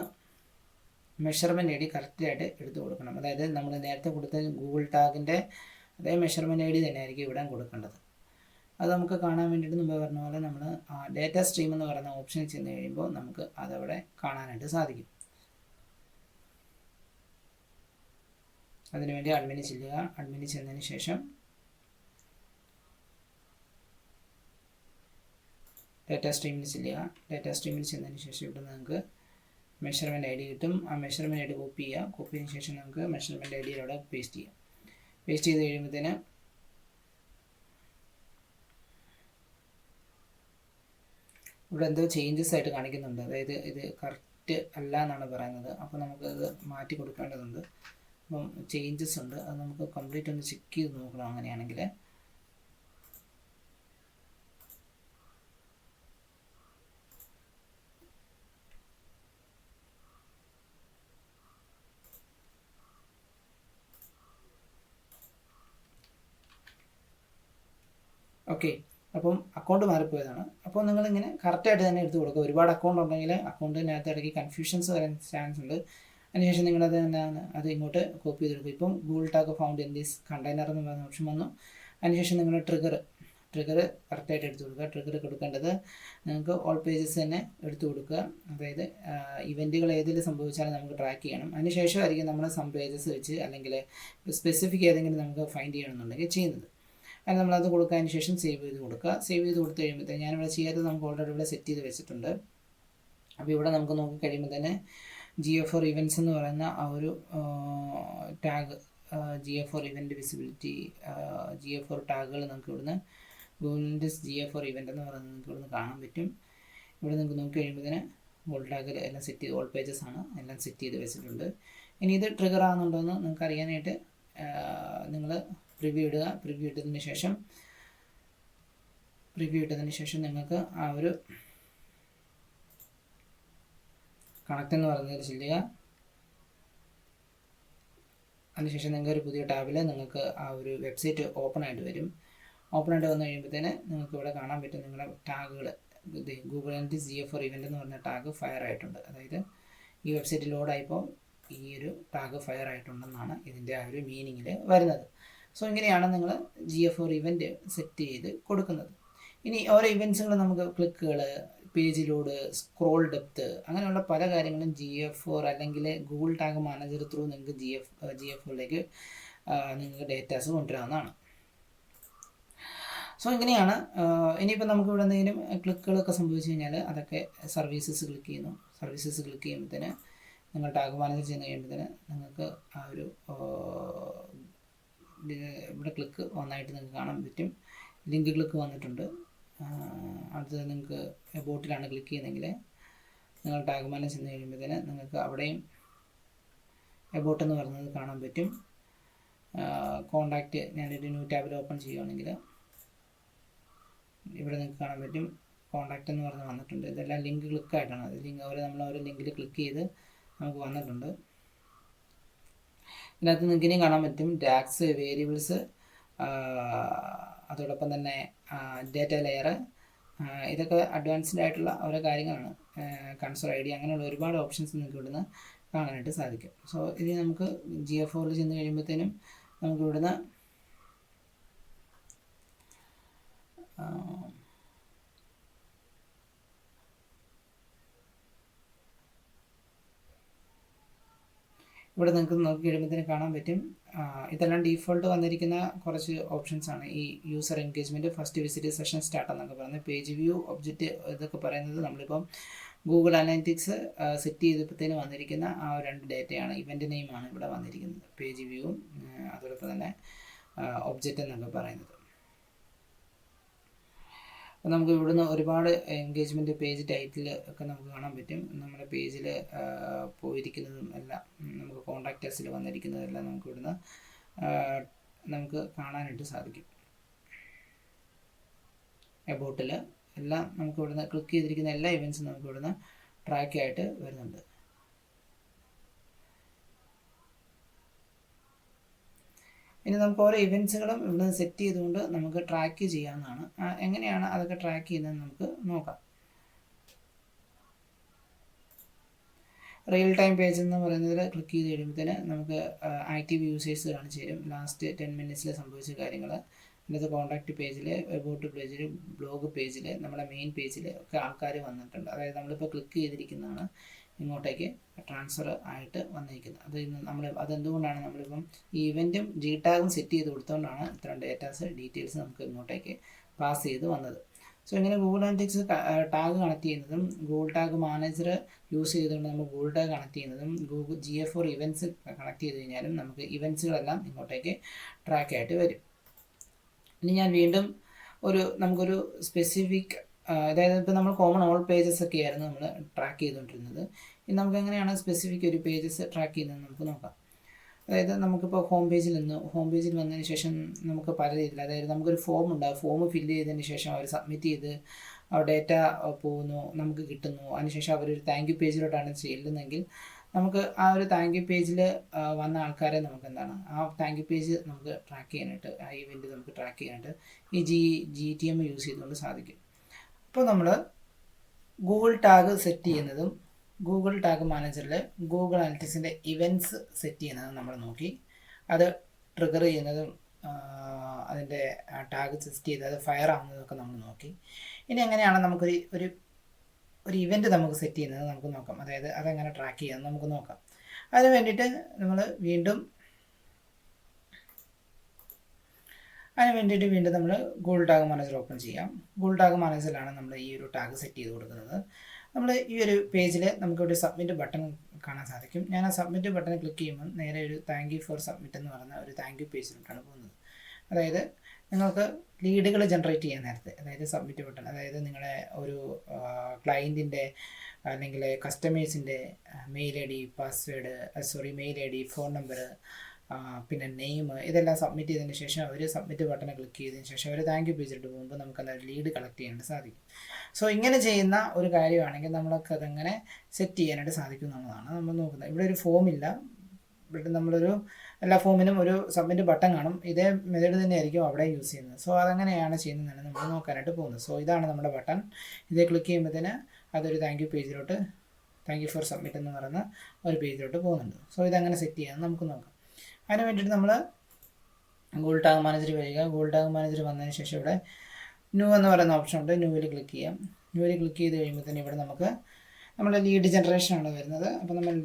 മെഷർമെൻറ്റ് ID കറക്റ്റായിട്ട് എടുത്ത് കൊടുക്കണം. അതായത് നമ്മൾ നേരത്തെ കൊടുത്ത ഗൂഗിൾ ടാഗിൻ്റെ അതേ മെഷർമെൻറ്റ് ID തന്നെ ആയിരിക്കും ഇവിടെ കൊടുക്കേണ്ടത്. അത് നമുക്ക് കാണാൻ വേണ്ടിയിട്ട് മുമ്പ് പറഞ്ഞ പോലെ നമ്മൾ ഡേറ്റ സ്ട്രീം എന്ന് പറയുന്ന ഓപ്ഷനിൽ ചെന്ന് കഴിയുമ്പോൾ നമുക്ക് അതവിടെ കാണാനായിട്ട് സാധിക്കും. അതിനുവേണ്ടി അഡ്മിനിൽ ചെല്ലുക. അഡ്മിനിൽ ചെന്നതിന് ശേഷം ഡേറ്റ സ്ട്രീമിൽ ചെല്ലുക. ഡേറ്റ സ്ട്രീമിൽ ചെന്നതിന് ശേഷം ഇവിടെ നിങ്ങൾക്ക് മെഷർമെൻറ്റ് ID കിട്ടും. ആ മെഷർമെൻറ്റ് ID കോപ്പി ചെയ്യുക. കോപ്പി ചെയ്തതിന് ശേഷം നമുക്ക് മെഷർമെൻറ്റ് ID അവിടെ പേസ്റ്റ് ചെയ്യാം. പേസ്റ്റ് ചെയ്ത് കഴിയുമ്പോഴത്തേന് ഇവിടെ എന്തോ ചേഞ്ചസ് ആയിട്ട് കാണിക്കുന്നുണ്ട്. അതായത് ഇത് കറക്റ്റ് അല്ല എന്നാണ് പറയുന്നത്. അപ്പോൾ നമുക്കത് മാറ്റി കൊടുക്കേണ്ടതുണ്ട്. അപ്പം ചേഞ്ചസ് ഉണ്ട്, അത് നമുക്ക് കംപ്ലീറ്റ് ഒന്ന് ചെക്ക് ചെയ്ത് നോക്കണം. അങ്ങനെയാണെങ്കിൽ ഓക്കെ, അപ്പം അക്കൗണ്ട് മാറിപ്പോയതാണ്. അപ്പോൾ നിങ്ങളിങ്ങനെ കറക്റ്റായിട്ട് തന്നെ എടുത്ത് കൊടുക്കുക. ഒരുപാട് അക്കൗണ്ട് ഉണ്ടെങ്കിൽ അക്കൗണ്ടിനകത്ത് ഇടയ്ക്ക് കൺഫ്യൂഷൻസ് വരാൻ ചാൻസ് ഉണ്ട്. അതിനുശേഷം നിങ്ങളത് തന്നെയാണ് അത് ഇങ്ങോട്ട് കോപ്പി ചെയ്തെടുക്കും. ഇപ്പം Google tag found in this container എന്ന് പറയുന്ന ഓപ്ഷൻ വന്നു. അതിനുശേഷം നിങ്ങൾ ട്രിഗർ കറക്റ്റായിട്ട് എടുത്ത് കൊടുക്കുക. ട്രിഗർ കൊടുക്കേണ്ടത് നിങ്ങൾക്ക് ഓൾ പേജസ് തന്നെ എടുത്തു കൊടുക്കുക. അതായത് ഇവൻറ്റുകൾ ഏതിൽ സംഭവിച്ചാലും നമുക്ക് ട്രാക്ക് ചെയ്യണം. അതിനുശേഷമായിരിക്കും നമ്മൾ സം പേജസ് വെച്ച് അല്ലെങ്കിൽ സ്പെസിഫിക് ഏതെങ്കിലും നമുക്ക് ഫൈൻഡ് ചെയ്യണമെന്നുണ്ടെങ്കിൽ ചെയ്യുന്നത്. അതിന് നമ്മളത് കൊടുത്തതിന് ശേഷം സേവ് ചെയ്ത് കൊടുക്കുക. സേവ് ചെയ്ത് കൊടുത്തു കഴിയുമ്പോഴത്തേക്ക് ഞാനിവിടെ ചെയ്യാത്തത് നമുക്ക് ഓൾറെഡി ഇവിടെ സെറ്റ് ചെയ്ത് വെച്ചിട്ടുണ്ട്. അപ്പോൾ ഇവിടെ നമുക്ക് നോക്കി കഴിയുമ്പോൾ തന്നെ GA4 ഇവൻറ്റ്സ് എന്ന് പറയുന്ന ആ ഒരു tag, GA4 event visibility, GA4 ടാഗുകൾ നമുക്ക് ഇവിടുന്ന് ഗൂഗിളിൻ്റെ GA4 ഇവൻറ്റ് എന്ന് പറയുന്നത് നിങ്ങൾക്ക് ഇവിടുന്ന് കാണാൻ പറ്റും. ഇവിടെ നിങ്ങൾക്ക് നോക്കി കഴിയുമ്പോഴത്തേന് ഗൂഗിൾ ടാഗിൽ എല്ലാം സെറ്റ് ചെയ്ത് ഓൾ പേജസ് ആണ് എല്ലാം സെറ്റ് ചെയ്ത് വെച്ചിട്ടുണ്ട്. ഇനി ഇത് ട്രിഗർ ആകുന്നുണ്ടോ എന്ന് നിങ്ങൾക്ക് അറിയാനായിട്ട് നിങ്ങൾ പ്രിവ്യൂ ഇടുക. പ്രിവ്യൂ ഇട്ടതിന് ശേഷം നിങ്ങൾക്ക് ആ ഒരു കണക്ട് എന്ന് പറയുന്നതിൽ ചെല്ലുക. അതിനുശേഷം നിങ്ങൾക്ക് ഒരു പുതിയ ടാബിൽ നിങ്ങൾക്ക് ആ ഒരു വെബ്സൈറ്റ് ഓപ്പൺ ആയിട്ട് വരും. ഓപ്പൺ ആയിട്ട് വന്നു കഴിയുമ്പോഴത്തേന് നിങ്ങൾക്ക് ഇവിടെ കാണാൻ പറ്റും നിങ്ങളുടെ ടാഗുകൾ. ഗൂഗിൾ അനലിറ്റിക്സ് GA4 ഇവൻ്റ് എന്ന് പറഞ്ഞ ടാഗ് ഫയർ ആയിട്ടുണ്ട്. അതായത് ഈ വെബ്സൈറ്റ് ലോഡായപ്പോൾ ഈ ഒരു ടാഗ് ഫയർ ആയിട്ടുണ്ടെന്നാണ് ഇതിൻ്റെ ആ ഒരു മീനിങ്ങിൽ വരുന്നത്. സോ ഇങ്ങനെയാണ് നിങ്ങൾ GA4 ഇവൻറ്റ് സെറ്റ് ചെയ്ത് കൊടുക്കുന്നത്. ഇനി ഓരോ ഇവൻറ്റ്സുകൾ നമുക്ക് ക്ലിക്കുകൾ, പേജ് ലോഡ്, സ്ക്രോൾ ഡെപ്ത്, അങ്ങനെയുള്ള പല കാര്യങ്ങളും GA4 അല്ലെങ്കിൽ ഗൂഗിൾ ടാഗ് മാനേജർ ത്രൂ നിങ്ങൾക്ക് GA4ലേക്ക് നിങ്ങൾക്ക് ഡേറ്റാസ് കൊണ്ടുവരാവുന്നതാണ്. സോ ഇങ്ങനെയാണ്. ഇനിയിപ്പോൾ നമുക്ക് ഇവിടെ എന്തെങ്കിലും ക്ലിക്കുകളൊക്കെ സംഭവിച്ചു കഴിഞ്ഞാൽ അതൊക്കെ സർവീസസ് ക്ലിക്ക് ചെയ്യുന്നു. സർവീസസ് ക്ലിക്ക് ചെയ്യുമ്പോഴത്തേന് നിങ്ങൾ ടാഗ് മാനേജർ ചെയ്യുന്ന കഴിയുമ്പോഴത്തേന് നിങ്ങൾക്ക് ആ ഒരു ഇവിടെ ക്ലിക്ക് വന്നായിട്ട് നിങ്ങൾക്ക് കാണാൻ പറ്റും. ലിങ്ക് ക്ലിക്ക് വന്നിട്ടുണ്ട്. അടുത്തത് നിങ്ങൾക്ക് എബോട്ടിലാണ് ക്ലിക്ക് ചെയ്യുന്നതെങ്കിൽ നിങ്ങൾ ടാഗ് മാനേജർ ചെന്ന് കഴിയുമ്പോഴത്തേന് നിങ്ങൾക്ക് അവിടെയും എബോട്ട് എന്ന് പറയുന്നത് കാണാൻ പറ്റും. കോണ്ടാക്റ്റ് ഞാനൊരു ന്യൂ ടാബിൽ ഓപ്പൺ ചെയ്യുകയാണെങ്കിൽ ഇവിടെ നിങ്ങൾക്ക് കാണാൻ പറ്റും കോണ്ടാക്റ്റ് എന്ന് പറഞ്ഞ് വന്നിട്ടുണ്ട്. ഇതെല്ലാം ലിങ്ക് ക്ലിക്കായിട്ടാണ്. അത് ലിങ്ക് നമ്മൾ ഓരോ ലിങ്കിൽ ക്ലിക്ക് ചെയ്ത് നമുക്ക് വന്നിട്ടുണ്ട്. ഇതിനകത്ത് നിങ്ങൾക്ക് ഇനിയും കാണാൻ പറ്റും ടാഗ്സ്, വേരിയബിൾസ്, അതോടൊപ്പം തന്നെ ഡേറ്റ ലെയർ, ഇതൊക്കെ അഡ്വാൻസ്ഡ് ആയിട്ടുള്ള ഓരോ കാര്യങ്ങളാണ്. കൺസോൾ ID അങ്ങനെയുള്ള ഒരുപാട് ഓപ്ഷൻസ് നിങ്ങൾക്ക് ഇവിടുന്ന് കാണാനായിട്ട് സാധിക്കും. സോ ഇനി നമുക്ക് GA4 ചെന്ന് കഴിയുമ്പോഴത്തേനും നമുക്ക് ഇവിടുന്ന് ഇവിടെ നിങ്ങൾക്ക് നോക്കി കഴിയുമ്പോഴത്തേന് കാണാൻ പറ്റും. ഇതെല്ലാം ഡീഫോൾട്ട് വന്നിരിക്കുന്ന കുറച്ച് ഓപ്ഷൻസ് ആണ്. ഈ user engagement, first visit, session start എന്നൊക്കെ പറയുന്നത്, പേജ് വ്യൂ, ഒബ്ജക്റ്റ്, ഇതൊക്കെ പറയുന്നത് നമ്മളിപ്പം ഗൂഗിൾ അനലിറ്റിക്സ് സെറ്റ് ചെയ്തപ്പോഴത്തേന് വന്നിരിക്കുന്ന ആ 2 ഡേറ്റയാണ്. ഇവൻ്റ് നെയിമാണ് ഇവിടെ വന്നിരിക്കുന്നത്, പേജ് വ്യൂവും അതോടൊപ്പം തന്നെ ഒബ്ജക്റ്റ് എന്നൊക്കെ പറയുന്നത്. അപ്പോൾ നമുക്ക് ഇവിടുന്ന് ഒരുപാട് എൻഗേജ്മെൻറ്റ്, പേജ് ടൈറ്റിൽ ഒക്കെ നമുക്ക് കാണാൻ പറ്റും. നമ്മുടെ പേജിൽ പോയിരിക്കുന്നതും എല്ലാം, നമുക്ക് കോണ്ടാക്റ്റേഴ്സിൽ വന്നിരിക്കുന്നതെല്ലാം നമുക്ക് ഇവിടുന്ന് നമുക്ക് കാണാനായിട്ട് സാധിക്കും. എബോട്ടിൽ എല്ലാം നമുക്ക് ഇവിടുന്ന് ക്ലിക്ക് ചെയ്തിരിക്കുന്ന എല്ലാ ഇവൻറ്റ്സും നമുക്ക് ഇവിടുന്ന് ട്രാക്ക് ആയിട്ട് വരുന്നുണ്ട്. ഇനി നമുക്ക് ഓരോ ഇവൻറ്റ്സുകളും ഇവിടെ സെറ്റ് ചെയ്തുകൊണ്ട് നമുക്ക് ട്രാക്ക് ചെയ്യാവുന്നതാണ്. എങ്ങനെയാണ് അതൊക്കെ ട്രാക്ക് ചെയ്യുന്നതെന്ന് നമുക്ക് നോക്കാം. റിയൽ ടൈം പേജ് എന്ന് പറയുന്നതിൽ ക്ലിക്ക് ചെയ്ത് കഴിയുമ്പോഴത്തേന് നമുക്ക് ആക്റ്റീവ് യൂസേഴ്സ് കാണിച്ചു തരും. ലാസ്റ്റ് 10 മിനിറ്റ്സിൽ സംഭവിച്ച കാര്യങ്ങൾ. അതിനകത്ത് കോൺടാക്റ്റ് പേജിൽ, എബോട്ട് പേജിൽ, ബ്ലോഗ് പേജിൽ, നമ്മുടെ മെയിൻ പേജിൽ ഒക്കെ ആൾക്കാർ വന്നിട്ടുണ്ട്. അതായത് നമ്മളിപ്പോൾ ക്ലിക്ക് ചെയ്തിരിക്കുന്നതാണ് ഇങ്ങോട്ടേക്ക് ട്രാൻസ്ഫർ ആയിട്ട് വന്നിരിക്കുന്നത്. അതെന്തുകൊണ്ടാണ് നമ്മളിപ്പം ഈ ഇവൻറ്റും ടാഗും സെറ്റ് ചെയ്ത് കൊടുത്തുകൊണ്ടാണ് ഇത്തരം ഡീറ്റെയിൽസ് നമുക്ക് ഇങ്ങോട്ടേക്ക് പാസ് ചെയ്ത് വന്നത്. സോ ഇങ്ങനെ ഗൂഗിൾ അനലിറ്റിക്സ് ടാഗ് കണക്ട് ചെയ്യുന്നതും ഗൂഗിൾ ടാഗ് മാനേജർ യൂസ് ചെയ്തുകൊണ്ട് നമ്മൾ ഗൂഗിൾ ടാഗ് കണക്ട് ചെയ്യുന്നതും GA4 ഇവൻറ്റ്സ് കണക്ട് ചെയ്ത് കഴിഞ്ഞാലും നമുക്ക് ഇവൻറ്റ്സുകളെല്ലാം ഇങ്ങോട്ടേക്ക് ട്രാക്ക് ആയിട്ട് വരും. ഇനി ഞാൻ വീണ്ടും നമുക്കൊരു സ്പെസിഫിക്, അതായത് ഇപ്പോൾ നമ്മൾ കോമൺ ഓൾ പേജസ് ഒക്കെ ആയിരുന്നു നമ്മൾ ട്രാക്ക് ചെയ്തുകൊണ്ടിരുന്നത്. ഇനി നമുക്ക് എങ്ങനെയാണ് സ്പെസിഫിക് ഒരു പേജസ് ട്രാക്ക് ചെയ്യുന്നത് നമുക്ക് നോക്കാം. അതായത് നമുക്കിപ്പോൾ ഹോം പേജിൽ വന്നതിന് ശേഷം നമുക്ക് പല രീതിയിൽ, അതായത് നമുക്കൊരു ഫോം ഉണ്ട്. ആ ഫോം ഫില്ല് ചെയ്തതിന് ശേഷം അവർ സബ്മിറ്റ് ചെയ്ത് ആ ഡേറ്റ പോകുന്നു, നമുക്ക് കിട്ടുന്നു. അതിനുശേഷം അവരൊരു താങ്ക് യു പേജിലോട്ടാണ് ചെല്ലുന്നതെങ്കിൽ നമുക്ക് ആ ഒരു താങ്ക് യു പേജിൽ വന്ന ആൾക്കാരെ നമുക്ക് എന്താണ് ആ താങ്ക് യു പേജ് നമുക്ക് ട്രാക്ക് ചെയ്യാനായിട്ട്, ആ ഇവൻറ്റ് നമുക്ക് ട്രാക്ക് ചെയ്യാനായിട്ട് ഈ GTM യൂസ് ചെയ്തുകൊണ്ട് സാധിക്കും. അപ്പോൾ നമ്മൾ ഗൂഗിൾ ടാഗ് സെറ്റ് ചെയ്യുന്നതും ഗൂഗിൾ ടാഗ് മാനേജറിൽ ഗൂഗിൾ അനലിറ്റിക്സിൻ്റെ ഇവൻറ്റ്സ് സെറ്റ് ചെയ്യുന്നതും നമ്മൾ നോക്കി. അത് ട്രിഗർ ചെയ്യുന്നതും അതിൻ്റെ ടാഗ് സെറ്റ് ചെയ്ത് അത് ഫയർ ആവുന്നതൊക്കെ നമ്മൾ നോക്കി. ഇനി എങ്ങനെയാണ് നമുക്കൊരു ഇവൻറ്റ് നമുക്ക് സെറ്റ് ചെയ്യുന്നത് നമുക്ക് നോക്കാം. അതായത് അതെങ്ങനെ ട്രാക്ക് ചെയ്യാമെന്ന് നമുക്ക് നോക്കാം. അതിന് വേണ്ടിയിട്ട് നമ്മൾ വീണ്ടും നമ്മൾ ഗൂഗിൾ ടാഗ് മാനേജർ ഓപ്പൺ ചെയ്യാം. ഗൂഗിൾ ടാഗ് മാനേജറിലാണ് നമ്മൾ ഈ ഒരു ടാഗ് സെറ്റ് ചെയ്ത് കൊടുക്കുന്നത്. നമ്മൾ ഈ ഒരു പേജിൽ നമുക്കിവിടെ സബ്മിറ്റ് ബട്ടൺ കാണാൻ സാധിക്കും. ഞാൻ ആ സബ്മിറ്റ് ബട്ടൺ ക്ലിക്ക് ചെയ്യുമ്പോൾ നേരെ ഒരു താങ്ക് യു ഫോർ സബ്മിറ്റ് എന്ന് പറയുന്ന ഒരു താങ്ക് യു പേജിലോട്ടാണ് പോകുന്നത്. അതായത് നിങ്ങൾക്ക് ലീഡുകൾ ജനറേറ്റ് ചെയ്യാൻ നേരത്തെ, അതായത് സബ്മിറ്റ് ബട്ടൺ, അതായത് നിങ്ങളുടെ ഒരു ക്ലയൻറ്റിൻ്റെ അല്ലെങ്കിൽ കസ്റ്റമേഴ്സിൻ്റെ മെയിൽ ID, ഫോൺ നമ്പർ, പിന്നെ നെയിം, ഇതെല്ലാം സബ്മിറ്റ് ചെയ്തതിന് ശേഷം അവർ സബ്മിറ്റ് ബട്ടൺ ക്ലിക്ക് ചെയ്തതിന് ശേഷം അവർ താങ്ക് യു പേജിലോട്ട് പോകുമ്പോൾ നമുക്ക് എന്താ ലീഡ് കളക്ട് ചെയ്യാനായിട്ട് സാധിക്കും. സോ ഇങ്ങനെ ചെയ്യുന്ന ഒരു കാര്യമാണെങ്കിൽ നമ്മൾക്ക് അതെങ്ങനെ സെറ്റ് ചെയ്യാനായിട്ട് സാധിക്കും എന്നുള്ളതാണ് നമ്മൾ നോക്കുന്നത്. ഇവിടെ ഒരു ഫോമില്ല. ഇവിടെ നമ്മളൊരു എല്ലാ ഫോമിനും ഒരു സബ്മിറ്റ് ബട്ടൺ കാണും. ഇതേ മെത്തേഡ് തന്നെയായിരിക്കും അവിടെ യൂസ് ചെയ്യുന്നത്. സോ അതെങ്ങനെയാണ് ചെയ്യുന്നതെന്നാണ് നമ്മൾ നോക്കാനായിട്ട് പോകുന്നത്. സോ ഇതാണ് നമ്മുടെ ബട്ടൺ. ഇതേ ക്ലിക്ക് ചെയ്യുമ്പോഴത്തേന് അതൊരു thank you thank you for submit എന്ന് പറയുന്ന ഒരു പേജിലോട്ട് പോകുന്നുണ്ട്. സോ ഇതെങ്ങനെ സെറ്റ് ചെയ്യാമെന്ന് നമുക്ക് നോക്കാം. അതിന് വേണ്ടിയിട്ട് നമ്മൾ ഗൂഗിൾ ടാഗ് മാനേജർ വരിക. ഗൂഗിൾ ടാഗ് മാനേജർ വന്നതിന് ശേഷം ഇവിടെ ന്യൂ എന്ന് പറയുന്ന ഓപ്ഷൻ ഉണ്ട്. ന്യൂവിൽ ക്ലിക്ക് ചെയ്യാം. ന്യൂവിൽ ക്ലിക്ക് ചെയ്ത് കഴിയുമ്പോൾ തന്നെ ഇവിടെ നമുക്ക് നമ്മുടെ ലീഡ് ജനറേഷനാണ് വരുന്നത്. അപ്പോൾ നമ്മൾ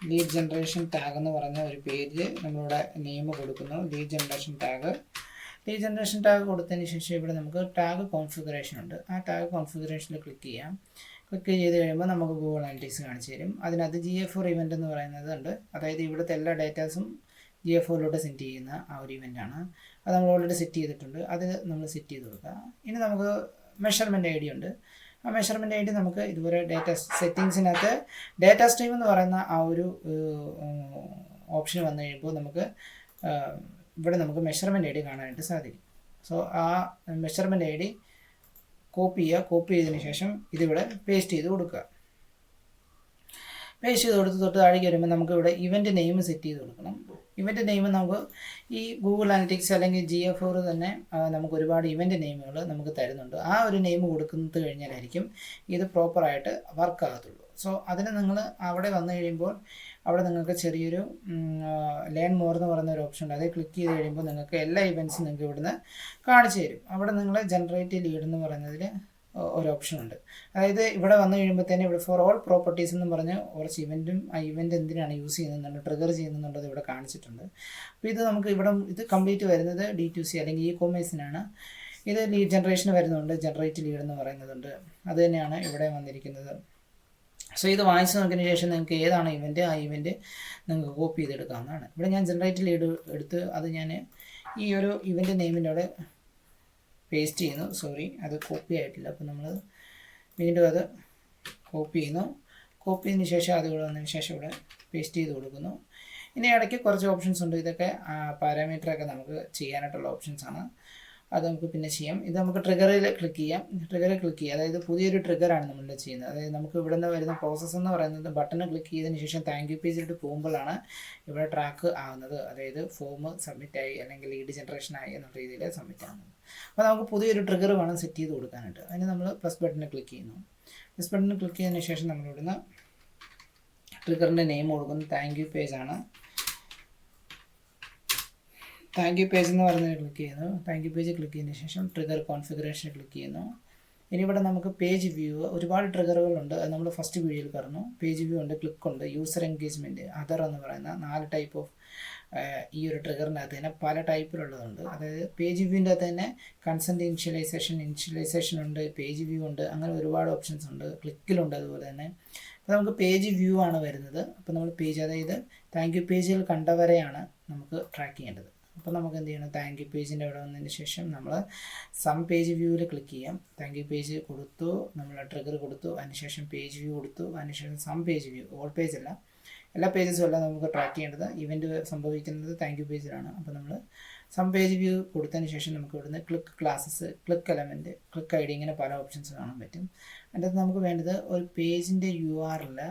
ലീഡ് ജനറേഷൻ ടാഗ് എന്ന് പറഞ്ഞ ഒരു പേജ് നമ്മളിവിടെ നെയിം കൊടുക്കുന്നു. ലീഡ് ജനറേഷൻ ടാഗ് കൊടുത്തതിന് ശേഷം ഇവിടെ നമുക്ക് ടാഗ് കോൺഫിഗറേഷൻ ഉണ്ട്. ആ ടാഗ് കോൺഫിഗറേഷനിൽ ക്ലിക്ക് ചെയ്യാം. ക്ലിക്ക് ചെയ്ത് കഴിയുമ്പോൾ നമുക്ക് ഗൂഗിൾ അനലിറ്റിക്സ് കാണിച്ചു തരും. അതിനകത്ത് GA4 ഇവൻ്റ് എന്ന് പറയുന്നത് ഉണ്ട്. അതായത് ഇവിടുത്തെ എല്ലാ ഡേറ്റാസും GA4 സെറ്റ് ചെയ്യുന്ന ആ ഒരു ഇവൻ്റാണ്. അത് നമ്മൾ ഓൾറെഡി സെറ്റ് ചെയ്തിട്ടുണ്ട്. അത് നമ്മൾ സെറ്റ് ചെയ്ത് കൊടുക്കുക. ഇനി നമുക്ക് മെഷർമെൻറ്റ് ID ഉണ്ട്. ആ മെഷർമെൻറ്റ് ID നമുക്ക് ഇതുപോലെ സെറ്റിങ്സിനകത്ത് ഡേറ്റ സ്ട്രീം എന്ന് പറയുന്ന ആ ഒരു ഓപ്ഷൻ വന്നു കഴിയുമ്പോൾ നമുക്ക് ഇവിടെ നമുക്ക് മെഷർമെൻറ്റ് ID കാണാനായിട്ട് സാധിക്കും. സോ ആ മെഷർമെൻറ്റ് ID കോപ്പി ചെയ്തതിന് ശേഷം ഇതിവിടെ പേസ്റ്റ് ചെയ്ത് കൊടുക്കുക. പേസ്റ്റ് ചെയ്ത് കൊടുത്ത് തൊട്ട് താഴേക്ക് വരുമ്പോൾ നമുക്ക് ഇവിടെ ഇവൻ്റ് നെയിം സെറ്റ് ചെയ്ത് കൊടുക്കണം. ഇവൻ്റ് നെയിം നമുക്ക് ഈ ഗൂഗിൾ അനലിറ്റിക്സ് അല്ലെങ്കിൽ GA4 തന്നെ നമുക്ക് ഒരുപാട് ഇവൻ്റ് നെയിമുകൾ നമുക്ക് തരുന്നുണ്ട്. ആ ഒരു നെയിം കൊടുക്കുന്നത് കഴിഞ്ഞാലായിരിക്കും ഇത് പ്രോപ്പറായിട്ട് വർക്ക് ആകത്തുള്ളൂ. സോ അതിന് നിങ്ങൾ അവിടെ വന്നു കഴിയുമ്പോൾ അവിടെ നിങ്ങൾക്ക് ചെറിയൊരു ലേൺ മോർ എന്ന് പറയുന്ന ഒരു ഓപ്ഷൻ ഉണ്ട്. അത് ക്ലിക്ക് ചെയ്ത് കഴിയുമ്പോൾ നിങ്ങൾക്ക് എല്ലാ ഇവൻറ്റ്സും നിങ്ങൾക്ക് ഇവിടുന്ന് കാണിച്ചു തരും. അവിടെ നിങ്ങൾ ജനറേറ്റ് ലീഡ് എന്ന് പറയുന്നതിൽ ഒരു ഓപ്ഷൻ ഉണ്ട്. അതായത് ഇവിടെ വന്നു കഴിയുമ്പോൾ തന്നെ ഇവിടെ ഫോർ ഓൾ പ്രോപ്പർട്ടീസ് എന്ന് പറഞ്ഞ് കുറച്ച് ഇവൻറ്റും ആ ഇവൻ്റ് എന്തിനാണ് യൂസ് ചെയ്യുന്നുണ്ട്, ട്രിഗർ ചെയ്യുന്നുള്ളത് ഇവിടെ കാണിച്ചിട്ടുണ്ട്. അപ്പോൾ ഇത് നമുക്ക് ഇവിടെ ഇത് കംപ്ലീറ്റ് വരുന്നത് D2C അല്ലെങ്കിൽ ഇ-കൊമേഴ്സിനാണ്. ഇത് ലീഡ് ജനറേഷന് വരുന്നുണ്ട്. ജനറേറ്റ് ലീഡ് എന്ന് പറയുന്നതുണ്ട്. അത് തന്നെയാണ് ഇവിടെ വന്നിരിക്കുന്നത്. സോ ഇത് വായിച്ച് നോക്കിയതിന് ശേഷം നിങ്ങൾക്ക് ഏതാണ് ഇവൻ്റ്, ആ ഇവൻ്റ് നിങ്ങൾക്ക് കോപ്പി ചെയ്തെടുക്കാവുന്നതാണ്. ഇവിടെ ഞാൻ ജനറേറ്റ് ലീഡ് എടുത്ത് അത് ഞാൻ ഈ ഒരു ഇവൻ്റ് നെയിമിൻ്റെ അവിടെ പേസ്റ്റ് ചെയ്യുന്നു. സോറി, അത് കോപ്പി ആയിട്ടില്ല. അപ്പോൾ നമ്മൾ വീണ്ടും അത് കോപ്പി ചെയ്യുന്നു. കോപ്പി ചെയ്തതിന് ശേഷം അത് ഇവിടെ വന്നതിന് ശേഷം ഇവിടെ പേസ്റ്റ് ചെയ്ത് കൊടുക്കുന്നു. ഇനി ഇടയ്ക്ക് കുറച്ച് ഓപ്ഷൻസ് ഉണ്ട്. ഇതൊക്കെ പാരാമീറ്ററൊക്കെ നമുക്ക് ചെയ്യാനായിട്ടുള്ള ഓപ്ഷൻസാണ്. അത് നമുക്ക് പിന്നെ ചെയ്യാം. ഇത് നമുക്ക് ട്രിഗറിൽ ക്ലിക്ക് ചെയ്യാം. ട്രിഗറിൽ ക്ലിക്ക് ചെയ്യുക, അതായത് പുതിയൊരു ട്രിഗറാണ് നമ്മളിവിടെ ചെയ്യുന്നത്. അതായത് നമുക്ക് ഇവിടെ നിന്ന് വരുന്ന പ്രോസസ്സ് എന്ന് പറയുന്നത് ബട്ടൺ ക്ലിക്ക് ചെയ്തതിന് ശേഷം താങ്ക് യു പേജിലോട്ട് പോകുമ്പോഴാണ് ഇവിടെ ട്രാക്ക് ആകുന്നത്. അതായത് ഫോം സബ്മിറ്റായി അല്ലെങ്കിൽ ലീഡ് ജനറേഷൻ ആയി എന്നുള്ള രീതിയിൽ സബ്മിറ്റ് ആകുന്നത്. അപ്പോൾ നമുക്ക് പുതിയൊരു ട്രിഗർ വേണം സെറ്റ് ചെയ്ത് കൊടുക്കാനായിട്ട്. അതിന് നമ്മൾ പ്ലസ് ബട്ടണിൽ ക്ലിക്ക് ചെയ്യുന്നു. പ്ലസ് ബട്ടണിൽ ക്ലിക്ക് ചെയ്തതിന് ശേഷം നമ്മളിവിടുന്ന് ട്രിഗറിൻ്റെ നെയിം കൊടുക്കുന്നു. താങ്ക് യു പേജാണ്. താങ്ക് യു പേജ് എന്ന് പറയുന്നത് ക്ലിക്ക് ചെയ്യുന്നു. താങ്ക് യു പേജ് ക്ലിക്ക് ചെയ്തതിന് ശേഷം ട്രിഗർ കോൺഫിഗറേഷൻ ക്ലിക്ക് ചെയ്യുന്നു. ഇനി ഇവിടെ നമുക്ക് പേജ് വ്യൂ, ഒരുപാട് ട്രിഗറുകളുണ്ട്. അത് നമ്മൾ ഫസ്റ്റ് വീഡിയോയിൽ പറഞ്ഞു. പേജ് വ്യൂ ഉണ്ട്, ക്ലിക്ക് ഉണ്ട്, യൂസർ എൻഗേജ്മെൻറ്റ്, അതർ എന്ന് പറയുന്ന 4 ടൈപ്പ് ഓഫ് ഈ ഒരു ട്രിഗറിൻ്റെ അകത്ത് തന്നെ പല ടൈപ്പിലുള്ളതുണ്ട്. അതായത് പേജ് വ്യൂവിൻ്റെ അകത്ത് തന്നെ കൺസെൻറ്റ് ഇനിഷ്യലൈസേഷൻ ഉണ്ട്, പേജ് വ്യൂ ഉണ്ട്, അങ്ങനെ ഒരുപാട് ഓപ്ഷൻസ് ഉണ്ട്. ക്ലിക്കിലുണ്ട് അതുപോലെ തന്നെ. അപ്പോൾ നമുക്ക് പേജ് വ്യൂ ആണ് വരുന്നത്. അപ്പോൾ നമ്മൾ പേജ്, അതായത് താങ്ക് യു പേജിൽ കണ്ടവരെയാണ് നമുക്ക് ട്രാക്ക് ചെയ്യേണ്ടത്. അപ്പോൾ നമുക്ക് എന്ത് ചെയ്യണം, താങ്ക് യു പേജിൻ്റെ അവിടെ വന്നതിന് ശേഷം നമ്മൾ സം പേജ് വ്യൂവിൽ ക്ലിക്ക് ചെയ്യാം. താങ്ക് യു പേജ് കൊടുത്തു, നമ്മൾ ട്രിഗർ കൊടുത്തു, അതിനുശേഷം പേജ് വ്യൂ കൊടുത്തു, അതിനുശേഷം some page view, all page അല്ല, എല്ലാ പേജസും അല്ല നമുക്ക് ട്രാക്ക് ചെയ്യേണ്ടത്. ഇവൻറ്റ് സംഭവിക്കുന്നത് താങ്ക് യു പേജിലാണ്. അപ്പോൾ നമ്മൾ സം പേജ് വ്യൂ കൊടുത്തതിന് ശേഷം നമുക്ക് ഇവിടുന്ന് click classes, click element, click ID, ഇങ്ങനെ പല ഓപ്ഷൻസ് കാണാൻ പറ്റും. അതിനകത്ത് നമുക്ക് വേണ്ടത് ഒരു പേജിൻ്റെ URL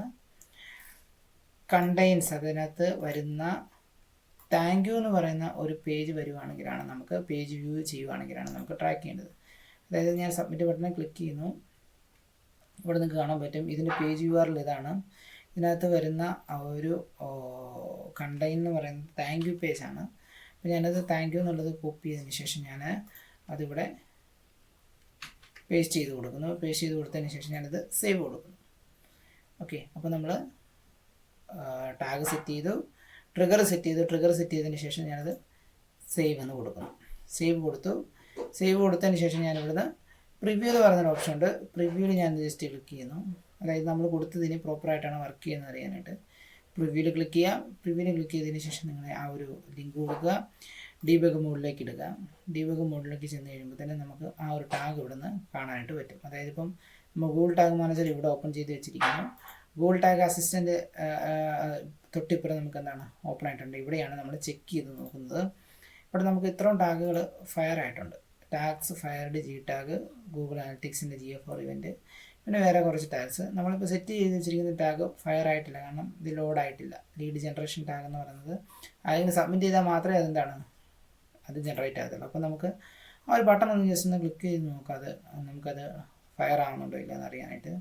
കണ്ടെയ്ൻസ്, അതിനകത്ത് വരുന്ന താങ്ക് യു എന്ന് പറയുന്ന ഒരു പേജ് വരുവാണെങ്കിലാണ് നമുക്ക് പേജ് വ്യൂ ചെയ്യുവാണെങ്കിലാണ് നമുക്ക് ട്രാക്ക് ചെയ്യേണ്ടത്. അതായത് ഞാൻ സബ്മിറ്റ് ബട്ടണിൽ ക്ലിക്ക് ചെയ്യുന്നു. ഇവിടെ നിങ്ങൾക്ക് കാണാൻ പറ്റും ഇതിൻ്റെ പേജ് URL ഇതാണ്. ഇതിനകത്ത് വരുന്ന ആ ഒരു കണ്ടെയ്ൻ എന്ന് പറയുന്നത് താങ്ക് യു പേജാണ്. അപ്പോൾ ഞാനത് താങ്ക് യു എന്നുള്ളത് കോപ്പി ചെയ്തതിന് ശേഷം ഞാൻ അതിവിടെ പേസ്റ്റ് ചെയ്ത് കൊടുക്കുന്നു. പേസ്റ്റ് ചെയ്ത് കൊടുത്തതിന് ശേഷം ഞാനത് സേവ് കൊടുക്കുന്നു. ഓക്കെ, അപ്പോൾ നമ്മൾ ടാഗ് സെറ്റ് ചെയ്തു, ട്രിഗർ സെറ്റ് ചെയ്തതിന് ശേഷം ഞാനത് സേവ് എന്ന് കൊടുക്കുന്നു. സേവ് കൊടുത്തതിന് ശേഷം ഞാനിവിടുന്ന് പ്രിവ്യൂ എന്ന് പറയുന്നൊരു ഓപ്ഷൻ ഉണ്ട്. പ്രിവ്യൂവിൽ ഞാൻ ജസ്റ്റ് ക്ലിക്ക് ചെയ്യുന്നു. അതായത് നമ്മൾ കൊടുത്തതിന് പ്രോപ്പറായിട്ടാണ് വർക്ക് ചെയ്യുന്നത് അറിയാനായിട്ട് പ്രിവ്യൂവിൽ ക്ലിക്ക് ചെയ്യുക. പ്രിവ്യൂവിൽ ക്ലിക്ക് ചെയ്തതിന് ശേഷം നിങ്ങൾ ആ ഒരു ലിങ്ക് കൊടുക്കുക, ഡീബഗ് മോഡിലേക്ക് ഇടുക. ഡീബഗ് മോഡിലേക്ക് ചെന്ന് കഴിയുമ്പോൾ തന്നെ നമുക്ക് ആ ഒരു ടാഗ് ഇവിടുന്ന് കാണാനായിട്ട് പറ്റും. അതായത് ഇപ്പം നമ്മൾ ഗൂഗിൾ ടാഗ് മാനേജർ ഇവിടെ ഓപ്പൺ ചെയ്ത് വെച്ചിരിക്കുന്നു. ഗൂഗിൾ ടാഗ് അസിസ്റ്റൻറ്റ് തൊട്ടിപ്പുറം നമുക്ക് എന്താണ് ഓപ്പൺ ആയിട്ടുണ്ട്. ഇവിടെയാണ് നമ്മൾ ചെക്ക് ചെയ്ത് നോക്കുന്നത്. ഇവിടെ നമുക്ക് ഇത്രയും ടാഗുകൾ ഫയർ ആയിട്ടുണ്ട്. Tags fired, G tag, Google അനലിറ്റിക്സിൻ്റെ GA4 ഇവൻറ്റ്, പിന്നെ വേറെ കുറച്ച് ടാഗ്സ്. നമ്മളിപ്പോൾ സെറ്റ് ചെയ്ത് വെച്ചിരിക്കുന്ന ടാഗ് ഫയർ ആയിട്ടില്ല, കാരണം ഇത് ലോഡ് ആയിട്ടില്ല. ലീഡ് ജനറേഷൻ ടാഗ് എന്ന് പറയുന്നത് അതിന് സബ്മിറ്റ് ചെയ്താൽ മാത്രമേ അതെന്താണ് അത് ജനറേറ്റ് ആകത്തുള്ളൂ. അപ്പോൾ നമുക്ക് ആ ഒരു ബട്ടൺ ഒന്ന് ജസ്റ്റ് ഒന്ന് ക്ലിക്ക് ചെയ്ത് നോക്കാം, നമുക്കത് ഫയർ ആവുന്നുണ്ടോ ഇല്ല എന്നറിയാനായിട്ട്.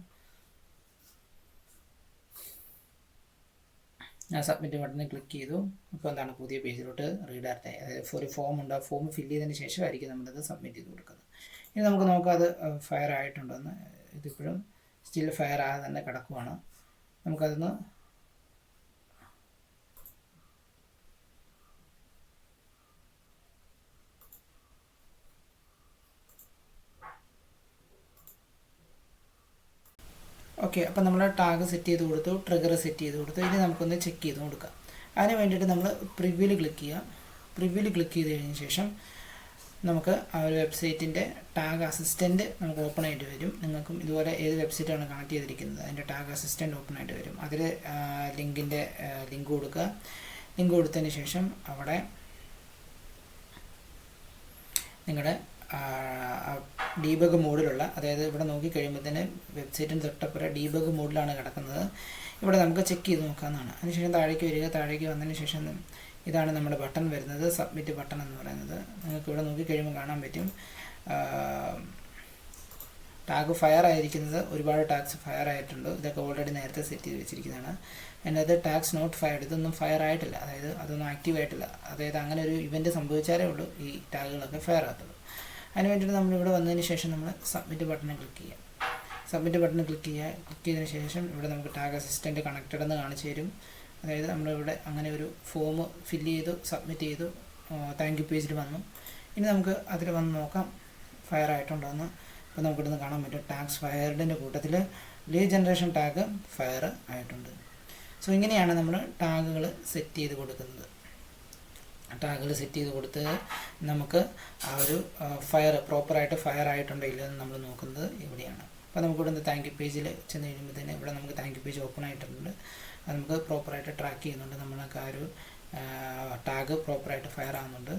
ഞാൻ സബ്മിറ്റ് ബട്ടണിൽ ക്ലിക്ക് ചെയ്തു. ഇപ്പോൾ എന്താണ് പുതിയ പേജിലോട്ട് റീഡയറക്റ്റ് ആയി. അതായത് ഒരു ഫോം ഉണ്ട്, ആ ഫോം ഫില്ല് ചെയ്തതിന് ശേഷമായിരിക്കും നമ്മളത് സബ്മിറ്റ് ചെയ്ത് കൊടുക്കുന്നത്. ഇനി നമുക്ക് നോക്കാം അത് ഫയർ ആയിട്ടുണ്ടോയെന്ന്. ഇതിപ്പോഴും സ്റ്റിൽ ഫയർ ആകാതെ തന്നെ കിടക്കുവാണ്. നമുക്കതൊന്ന് ഓക്കെ. അപ്പോൾ നമ്മൾ ടാഗ് സെറ്റ് ചെയ്ത് കൊടുത്തു, ട്രിഗർ സെറ്റ് ചെയ്ത് കൊടുത്തു. ഇനി നമുക്കൊന്ന് ചെക്ക് ചെയ്ത് കൊടുക്കാം. അതിന് വേണ്ടിയിട്ട് നമ്മൾ പ്രിവ്യൂവിൽ ക്ലിക്ക് ചെയ്യുക. പ്രിവ്യൂവിൽ ക്ലിക്ക് ചെയ്ത് കഴിഞ്ഞ ശേഷം നമുക്ക് ആ ഒരു വെബ്സൈറ്റിൻ്റെ ടാഗ് അസിസ്റ്റൻറ്റ് നമുക്ക് ഓപ്പൺ ആയിട്ട് വരും. നിങ്ങൾക്കും ഇതുപോലെ ഏത് വെബ്സൈറ്റാണ് കണക്ട് ചെയ്തിരിക്കുന്നത് അതിൻ്റെ ടാഗ് അസിസ്റ്റൻറ്റ് ഓപ്പൺ ആയിട്ട് വരും. അതിൽ ലിങ്കിൻ്റെ ലിങ്ക് കൊടുക്കുക. ലിങ്ക് കൊടുത്തതിന് ശേഷം അവിടെ നിങ്ങളുടെ ഡീബഗ് മോഡിലുള്ള, അതായത് ഇവിടെ നോക്കിക്കഴിയുമ്പോൾ തന്നെ വെബ്സൈറ്റിന് തൊട്ടപ്പുറം ഡീബഗ് മോഡിലാണ് കിടക്കുന്നത്. ഇവിടെ നമുക്ക് ചെക്ക് ചെയ്ത് നോക്കാവുന്നതാണ്. അതിനുശേഷം താഴേക്ക് വരിക. താഴേക്ക് വന്നതിന് ശേഷം ഇതാണ് നമ്മുടെ ബട്ടൺ വരുന്നത്, സബ്മിറ്റ് ബട്ടൺ എന്ന് പറയുന്നത്. നിങ്ങൾക്ക് ഇവിടെ നോക്കിക്കഴിയുമ്പോൾ കാണാൻ പറ്റും ടാഗ് ഫയർ ആയിരിക്കുന്നത്. ഒരുപാട് ടാഗ്സ് ഫയർ ആയിട്ടുണ്ട്. ഇതൊക്കെ ഓൾറെഡി നേരത്തെ സെറ്റ് ചെയ്ത് വെച്ചിരിക്കുന്നതാണ്. അതിനകത്ത് ടാഗ്സ് നോട്ട് ഫയർഡ്, ഇതൊന്നും ഫയർ ആയിട്ടില്ല, അതായത് അതൊന്നും ആക്റ്റീവ് ആയിട്ടില്ല. അതായത് അങ്ങനെ ഒരു ഇവൻറ്റ് സംഭവിച്ചാലേ ഉള്ളൂ ഈ ടാഗുകളൊക്കെ ഫയർ ആകത്തുള്ളൂ. അതിന് വേണ്ടിയിട്ട് നമ്മളിവിടെ വന്നതിന് ശേഷം നമ്മൾ സബ്മിറ്റ് ബട്ടണിൽ ക്ലിക്ക് ചെയ്യുക. സബ്മിറ്റ് ബട്ടണിൽ ക്ലിക്ക് ചെയ്തതിന് ശേഷം ഇവിടെ നമുക്ക് ടാഗ് അസിസ്റ്റൻറ്റ് കണക്റ്റഡ് എന്ന് കാണിച്ചു തരും. അതായത് നമ്മളിവിടെ അങ്ങനെ ഒരു ഫോം ഫില്ല് ചെയ്തു, സബ്മിറ്റ് ചെയ്തു, താങ്ക് യു പേജിൽ വന്നു. ഇനി നമുക്ക് അതിൽ വന്ന് നോക്കാം ഫയർ ആയിട്ടുണ്ടോയെന്ന്. അപ്പോൾ നമുക്കിവിടുന്ന് കാണാൻ പറ്റും ടാഗ്സ് ഫയർഡിൻ്റെ കൂട്ടത്തിൽ ലീഡ് ജനറേഷൻ ടാഗ് ഫയർ ആയിട്ടുണ്ട്. സോ ഇങ്ങനെയാണ് നമ്മൾ ടാഗുകൾ സെറ്റ് ചെയ്ത് കൊടുക്കുന്നത്. ടാഗുകൾ സെറ്റ് ചെയ്ത് കൊടുത്ത് നമുക്ക് ആ ഒരു ഫയർ പ്രോപ്പറായിട്ട് ഫയർ ആയിട്ടുണ്ടോ ഇല്ലെന്ന് നമ്മൾ നോക്കുന്നത് ഇവിടെയാണ്. അപ്പോൾ നമുക്കിവിടെ താങ്ക് യു പേജിൽ ചെന്ന് കഴിയുമ്പോഴത്തേന് ഇവിടെ നമുക്ക് താങ്ക് യു പേജ് ഓപ്പൺ ആയിട്ടുണ്ട്. അത് നമുക്ക് പ്രോപ്പറായിട്ട് ട്രാക്ക് ചെയ്യുന്നുണ്ട്. നമ്മൾക്ക് ആ ഒരു ടാഗ് പ്രോപ്പറായിട്ട് ഫയർ ആകുന്നുണ്ട്.